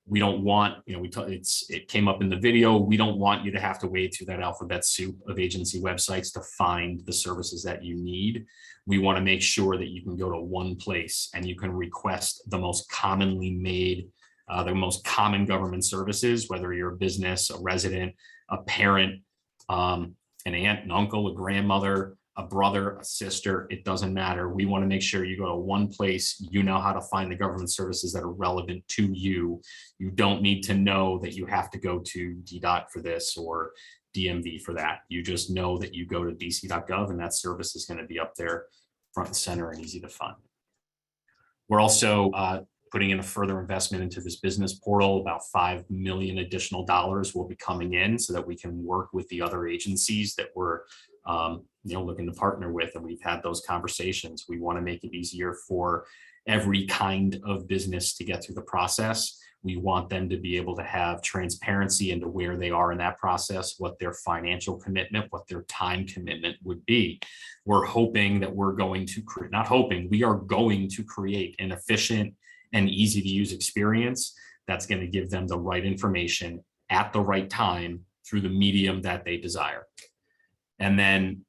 We don't want, it came up in the video, we don't want you to have to wade through that alphabet soup of agency websites to find the services that you need. We want to make sure that you can go to one place and you can request the most commonly made, the most common government services, whether you're a business, a resident, a parent, an aunt, an uncle, a grandmother, a brother, a sister, it doesn't matter. We want to make sure you go to one place, you know how to find the government services that are relevant to you. You don't need to know that you have to go to DDOT for this or DMV for that. You just know that you go to dc.gov and that service is going to be up there front and center and easy to find. We're also putting in a further investment into this business portal. About $5 million additional dollars will be coming in so that we can work with the other agencies that we're looking to partner with, and we've had those conversations. We want to make it easier for every kind of business to get through the process. We want them to be able to have transparency into where they are in that process, what their financial commitment, what their time commitment would be. We're hoping that we're going to create, not hoping, we are going to create an efficient and easy to use experience that's going to give them the right information at the right time through the medium that they desire. And then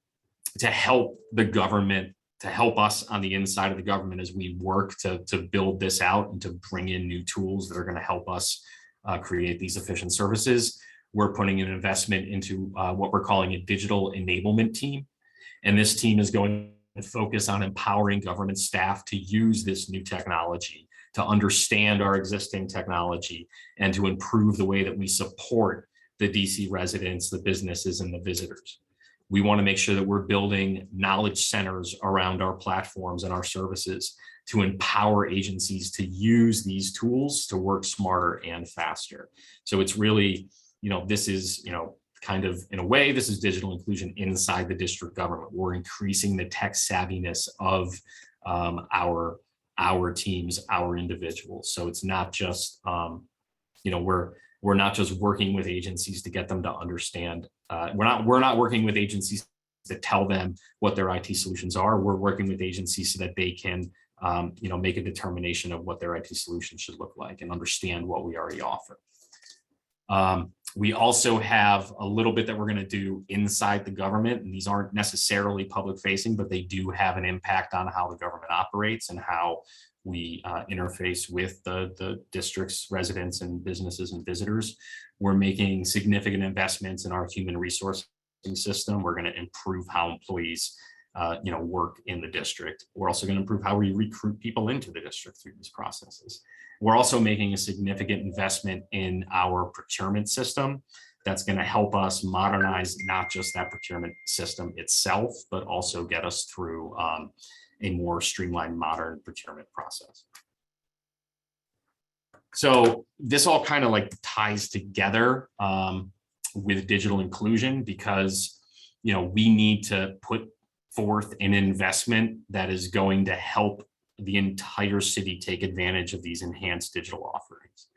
to help the government, to help us on the inside of the government as we work to build this out and to bring in new tools that are going to help us create these efficient services, we're putting an investment into what we're calling a digital enablement team. And this team is going to focus on empowering government staff to use this new technology, to understand our existing technology, and to improve the way that we support the DC residents, the businesses, and the visitors. We want to make sure that we're building knowledge centers around our platforms and our services to empower agencies to use these tools to work smarter and faster. So it's really, this is, kind of, in a way, this is digital inclusion inside the district government. We're increasing the tech savviness of our teams, our individuals. So it's not just, we're not just working with agencies to get them to understand. We're not working with agencies to tell them what their IT solutions are. We're working with agencies so that they can, make a determination of what their IT solution should look like and understand what we already offer. We also have a little bit that we're going to do inside the government, and these aren't necessarily public facing, but they do have an impact on how the government operates and how we interface with the district's residents and businesses and visitors. We're making significant investments in our human resource system. We're going to improve how employees work in the district. We're also going to improve how we recruit people into the district through these processes. We're also making a significant investment in our procurement system that's going to help us modernize not just that procurement system itself, but also get us through a more streamlined, modern procurement process. So this all kind of like ties together with digital inclusion because, we need to put forth an investment that is going to help the entire city take advantage of these enhanced digital offerings.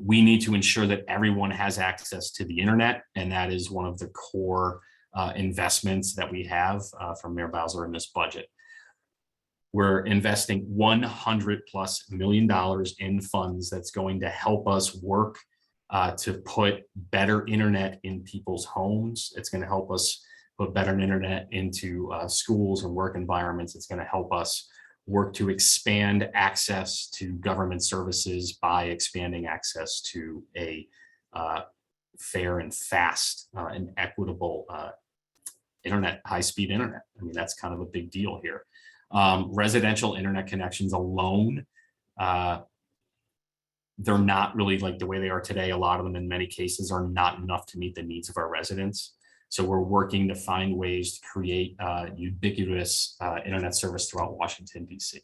We need to ensure that everyone has access to the internet, and that is one of the core investments that we have from Mayor Bowser in this budget. We're investing $100+ million in funds that's going to help us work to put better internet in people's homes. It's going to help us put better internet into schools and work environments. It's going to help us work to expand access to government services by expanding access to a fair and fast and equitable internet, high-speed internet. I mean, that's kind of a big deal here. Residential internet connections alone, they're not really like the way they are today. A lot of them in many cases are not enough to meet the needs of our residents. So we're working to find ways to create ubiquitous internet service throughout Washington, D.C.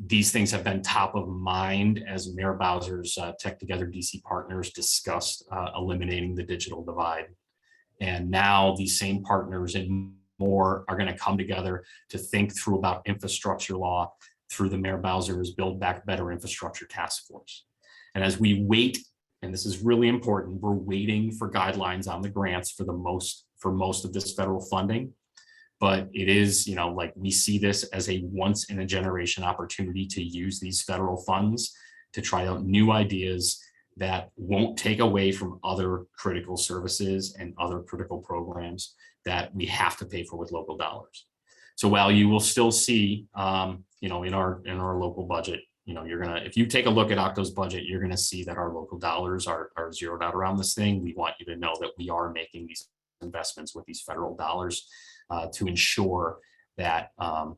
These things have been top of mind as Mayor Bowser's Tech Together DC partners discussed eliminating the digital divide. And now these same partners and more are going to come together to think through about infrastructure law through the Mayor Bowser's Build Back Better Infrastructure Task Force. And as we wait, and this is really important, we're waiting for guidelines on the grants for most of this federal funding. But it is, like we see this as a once in a generation opportunity to use these federal funds to try out new ideas that won't take away from other critical services and other critical programs that we have to pay for with local dollars. So while you will still see, in our local budget, if you take a look at Octo's budget, you're going to see that our local dollars are zeroed out around this thing. We want you to know that we are making these investments with these federal dollars to ensure that, that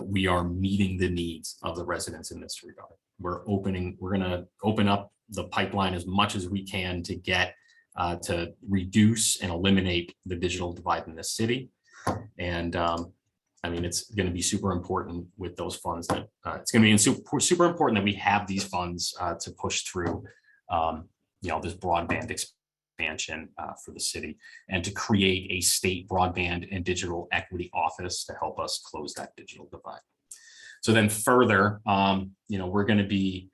we are meeting the needs of the residents in this regard. We're going to open up the pipeline as much as we can to get to reduce and eliminate the digital divide in this city. And it's going to be super important with those funds that it's going to be super important that we have these funds to push through, this broadband expansion for the city and to create a state broadband and digital equity office to help us close that digital divide. So then further, we're going to be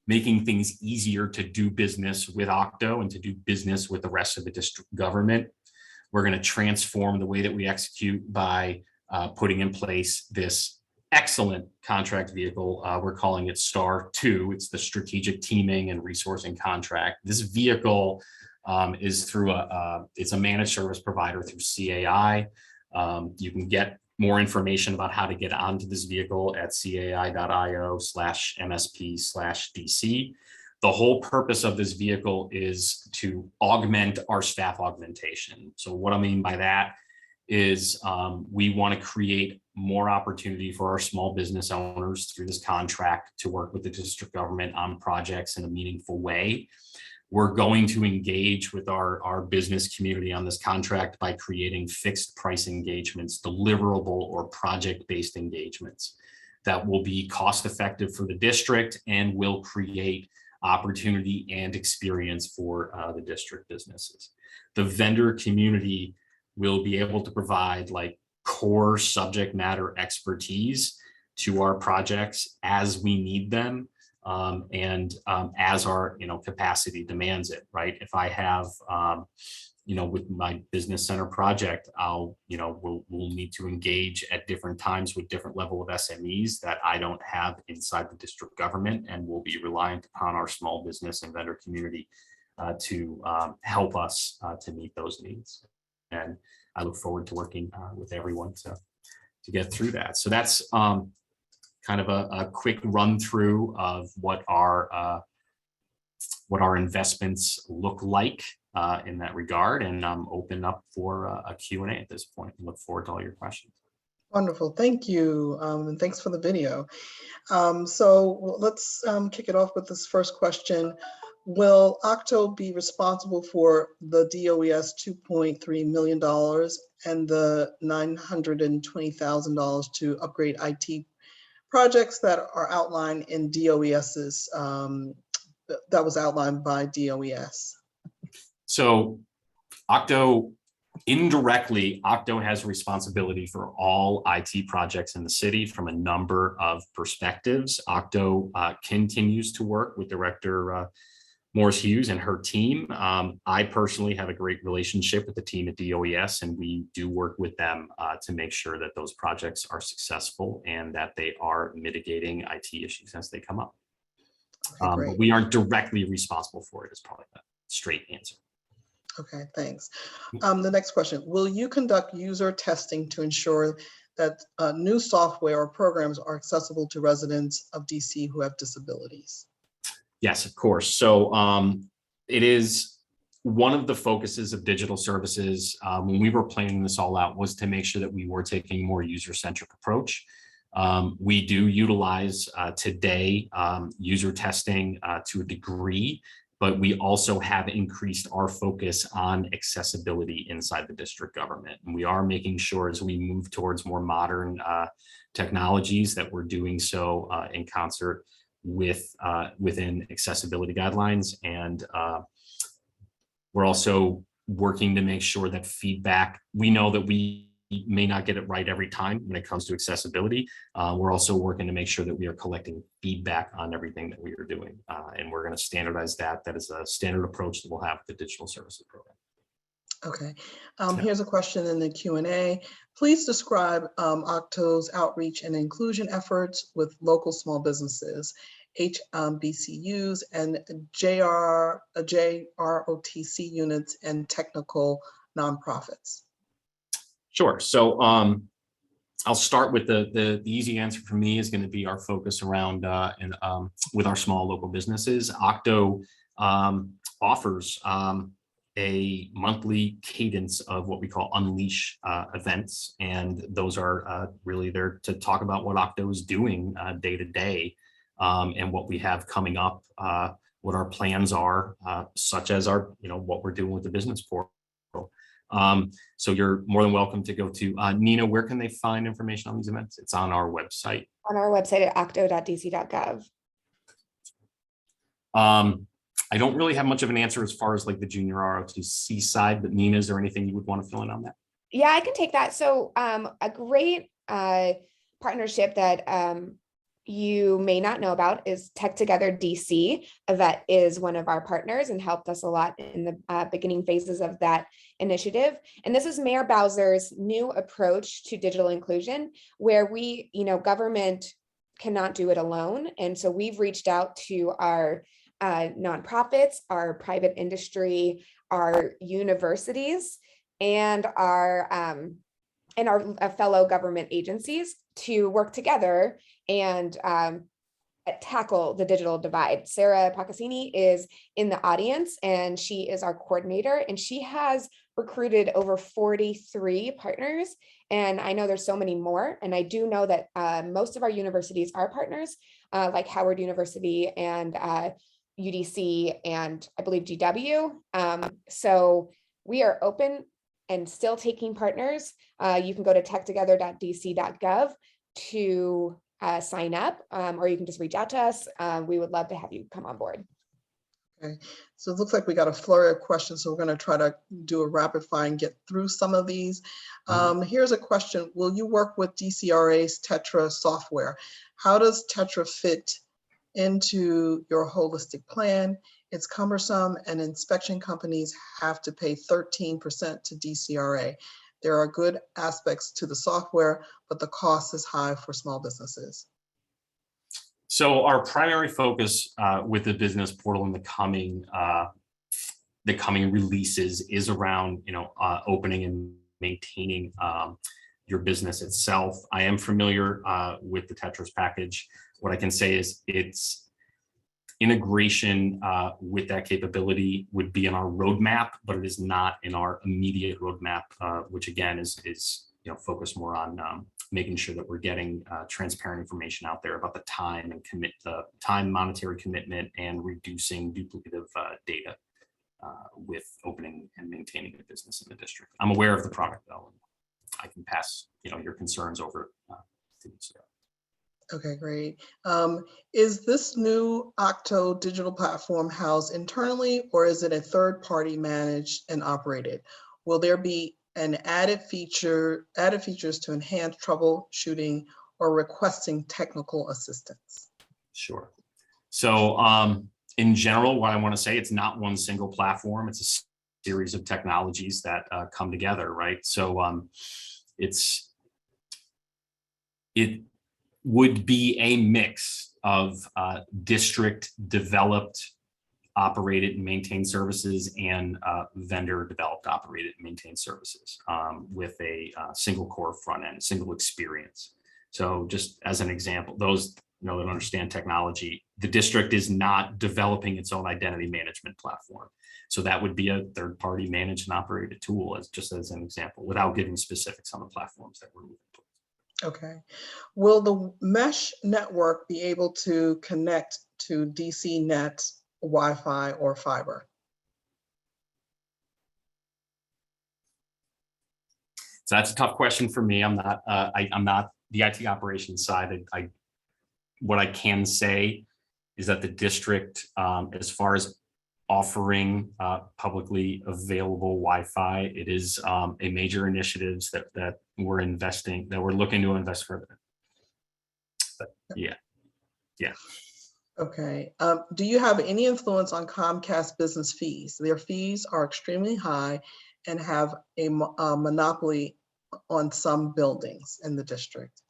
making things easier to do business with Octo and to do business with the rest of the district government. We're going to transform the way that we execute by putting in place this excellent contract vehicle. We're calling it STAR 2. It's the Strategic Teaming and Resourcing Contract. This vehicle is through it's a managed service provider through CAI. You can get more information about how to get onto this vehicle at cai.io/MSP/DC. The whole purpose of this vehicle is to augment our staff augmentation. So what I mean by that is we want to create more opportunity for our small business owners through this contract to work with the district government on projects in a meaningful way. We're going to engage with our business community on this contract by creating fixed price engagements, deliverable or project-based engagements that will be cost effective for the district and will create opportunity and experience for the district businesses. The vendor community will be able to provide like core subject matter expertise to our projects as we need them. And as our capacity demands it, right? If I have with my business center project, we'll need to engage at different times with different level of SMEs that I don't have inside the district government, and we'll be reliant upon our small business and vendor community to help us to meet those needs. And I look forward to working with everyone to get through that. So that's kind of a quick run through of what our investments look like in that regard, and I'm open up for a Q&A at this point. I look forward to all your questions. Wonderful, thank you, and thanks for the video. So let's kick it off with this first question. Will Octo be responsible for the DOES $2.3 million and the $920,000 to upgrade IT projects that are outlined in DOES's, that was outlined by DOES? So Octo, indirectly, Octo has responsibility for all IT projects in the city from a number of perspectives. Octo continues to work with Director Morris Hughes and her team. I personally have a great relationship with the team at DOES, and we do work with them to make sure that those projects are successful and that they are mitigating IT issues as they come up. Okay, but we aren't directly responsible for it, is probably the straight answer. Okay, thanks. The next question, will you conduct user testing to ensure that new software or programs are accessible to residents of DC who have disabilities? Yes, of course. So it is one of the focuses of digital services when we were planning this all out was to make sure that we were taking a more user-centric approach. We do utilize today user testing to a degree, but we also have increased our focus on accessibility inside the district government. And we are making sure as we move towards more modern technologies that we're doing so in concert with within accessibility guidelines. And we're also working to make sure that feedback, we know that we may not get it right every time when it comes to accessibility. We're also working to make sure that we are collecting feedback on everything that we are doing. And we're going to standardize that. That is a standard approach that we'll have with the digital services program. Okay, here's a question in the Q&A. Please describe Octo's outreach and inclusion efforts with local small businesses, HBCUs, and JROTC units and technical nonprofits. Sure. So I'll start with the easy answer for me is going to be our focus around with our small local businesses. Octo offers a monthly cadence of what we call Unleash events. And those are really there to talk about what Octo is doing day to day and what we have coming up, what our plans are, such as our, what we're doing with the business portal. So you're more than welcome to go to Nina. Where can they find information on these events? It's on our website. On our website at octo.dc.gov. I don't really have much of an answer as far as like the junior ROTC side, but Nina, is there anything you would want to fill in on that? Yeah, I can take that. So a great partnership that you may not know about is Tech Together DC. That is one of our partners and helped us a lot in the beginning phases of that initiative. And this is Mayor Bowser's new approach to digital inclusion, where we, government cannot do it alone. And so we've reached out to our nonprofits, our private industry, our universities, and our fellow government agencies to work together and tackle the digital divide. Sarah Pacasini is in the audience, and she is our coordinator, and she has recruited over 43 partners. And I know there's so many more. And I do know that most of our universities are partners, like Howard University and UDC, and I believe GW. So we are open and still taking partners. You can go to techtogether.dc.gov to sign up, or you can just reach out to us. We would love to have you come on board. Okay, so it looks like we got a flurry of questions, so we're going to try to do a rapid fire and get through some of these. Here's a question. Will you work with DCRA's Tetra software? How does Tetra fit into your holistic plan? It's cumbersome, and inspection companies have to pay 13% to DCRA. There are good aspects to the software, but the cost is high for small businesses. So our primary focus with the business portal in the coming releases is around opening and maintaining your business itself. I am familiar with the Tetris package. What I can say is its integration with that capability would be in our roadmap, but it is not in our immediate roadmap, which again is focused more on making sure that we're getting transparent information out there about the time and monetary commitment and reducing duplicative data with opening and maintaining a business in the district. I'm aware of the product though. I can pass your concerns over to Sarah. Okay, great. Is this new Octo digital platform housed internally, or is it a third party managed and operated? Will there be an added features to enhance troubleshooting or requesting technical assistance? Sure. So in general, what I want to say, it's not one single platform. It's a series of technologies that come together, right? So it would be a mix of district developed, operated and maintained services and vendor developed, operated and maintained services with a single core front end, single experience. So just as an example, those that understand technology, the district is not developing its own identity management platform. So that would be a third party managed and operated tool, just as an example, without giving specifics on the platforms that we're moving towards. Okay. Will the mesh network be able to connect to DC Net, Wi-Fi, or fiber? So that's a tough question for me. I'm not the IT operations side. What I can say is that the district, as far as offering publicly available Wi-Fi, it is a major initiatives that we're looking to invest further. But yeah. Okay. Do you have any influence on Comcast business fees? Their fees are extremely high and have a monopoly on some buildings in the district.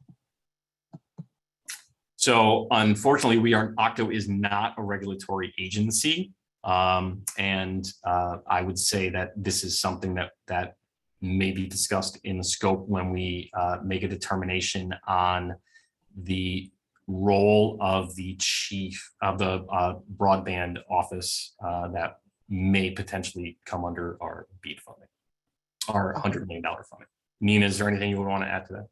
So unfortunately, Octo is not a regulatory agency. And I would say that this is something that may be discussed in the scope when we make a determination on the role of the chief of the broadband office that may potentially come under our BEAD funding, our $100 million funding. Nina, is there anything you would want to add to that?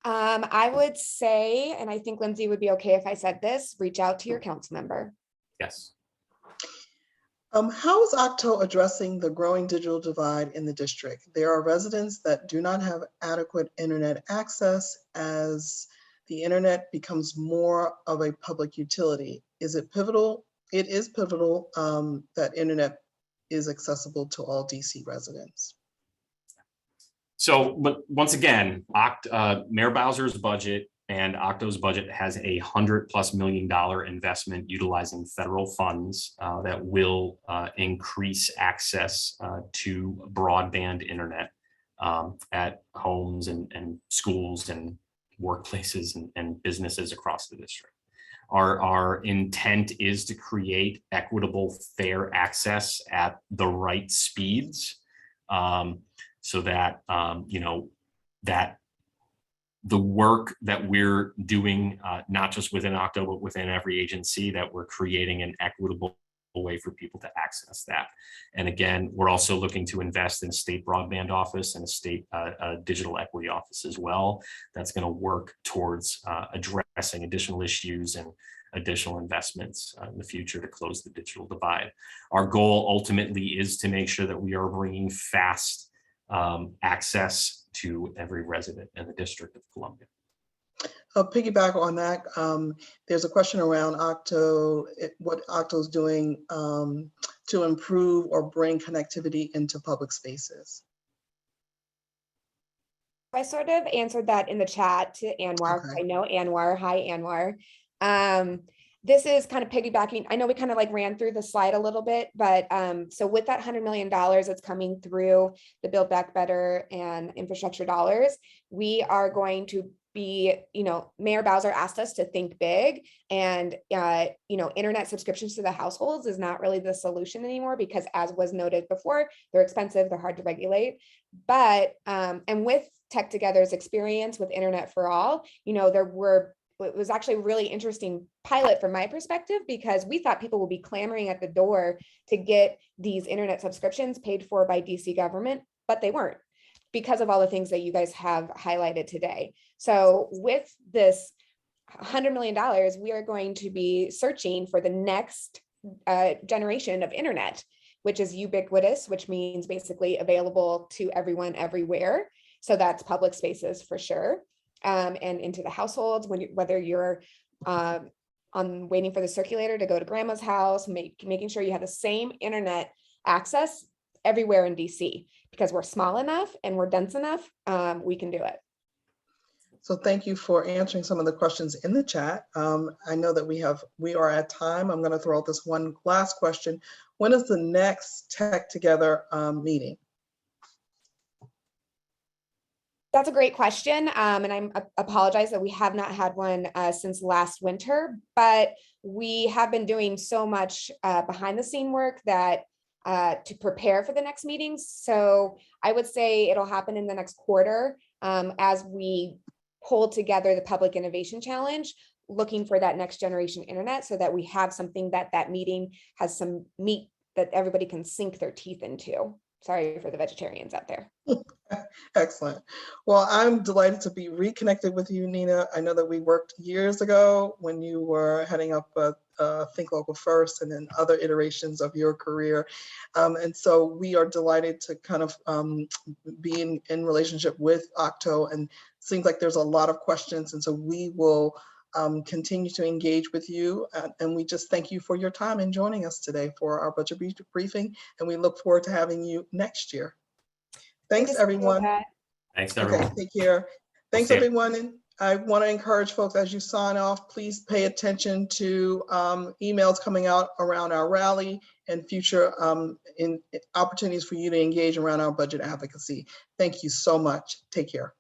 I would say, and I think Lindsay would be okay if I said this, reach out to your council member. Yes. How is Octo addressing the growing digital divide in the district? There are residents that do not have adequate internet access as the internet becomes more of a public utility. Is it pivotal? It is pivotal that internet is accessible to all DC residents. So, but once again, Mayor Bowser's budget And Octo's budget has $100+ million investment utilizing federal funds that will increase access to broadband internet at homes and schools and workplaces and businesses across the district. Our intent is to create equitable, fair access at the right speeds, so that that the work that we're doing, not just within Octo, but within every agency, that we're creating an equitable way for people to access that. And again, we're also looking to invest in a state broadband office and a state digital equity office as well. That's going to work towards addressing additional issues and additional investments in the future to close the digital divide. Our goal ultimately is to make sure that we are bringing fast access to every resident in the District of Columbia. I'll piggyback on that. There's a question around Octo, what Octo's doing to improve or bring connectivity into public spaces. I sort of answered that in the chat to Anwar. Okay. I know Anwar. Hi, Anwar. This is kind of piggybacking. I know we kind of like ran through the slide a little bit, but so with that $100 million that's coming through the Build Back Better and infrastructure dollars, we are going to be, Mayor Bowser asked us to think big, and internet subscriptions to the households is not really the solution anymore, because as was noted before, they're expensive, they're hard to regulate. But and with Tech Together's experience with Internet for All, it was actually a really interesting pilot from my perspective, because we thought people would be clamoring at the door to get these internet subscriptions paid for by DC government, but they weren't, because of all the things that you guys have highlighted today. So with this $100 million, we are going to be searching for the next generation of internet, which is ubiquitous, which means basically available to everyone everywhere. So that's public spaces for sure. And into the households, whether you're waiting for the circulator to go to grandma's house, making sure you have the same internet access everywhere in DC, because we're small enough and we're dense enough, we can do it. So thank you for answering some of the questions in the chat. I know that we are at time. I'm going to throw out this one last question. When is the next Tech Together meeting? That's a great question. And I apologize that we have not had one since last winter, but we have been doing so much behind the scene work that to prepare for the next meetings. So I would say it'll happen in the next quarter as we pull together the Public Innovation Challenge, looking for that next generation internet, so that we have something that meeting has some meat that everybody can sink their teeth into. Sorry for the vegetarians out there. Excellent. Well, I'm delighted to be reconnected with you, Nina. I know that we worked years ago when you were heading up Think Local First and then other iterations of your career. And so we are delighted to kind of be in relationship with Octo, and it seems like there's a lot of questions. And so we will continue to engage with you. And we just thank you for your time and joining us today for our budget briefing. And we look forward to having you next year. Thanks, everyone. Thanks, everyone. Okay, take care. Thanks, everyone. And I want to encourage folks, as you sign off, please pay attention to emails coming out around our rally and future opportunities for you to engage around our budget advocacy. Thank you so much. Take care.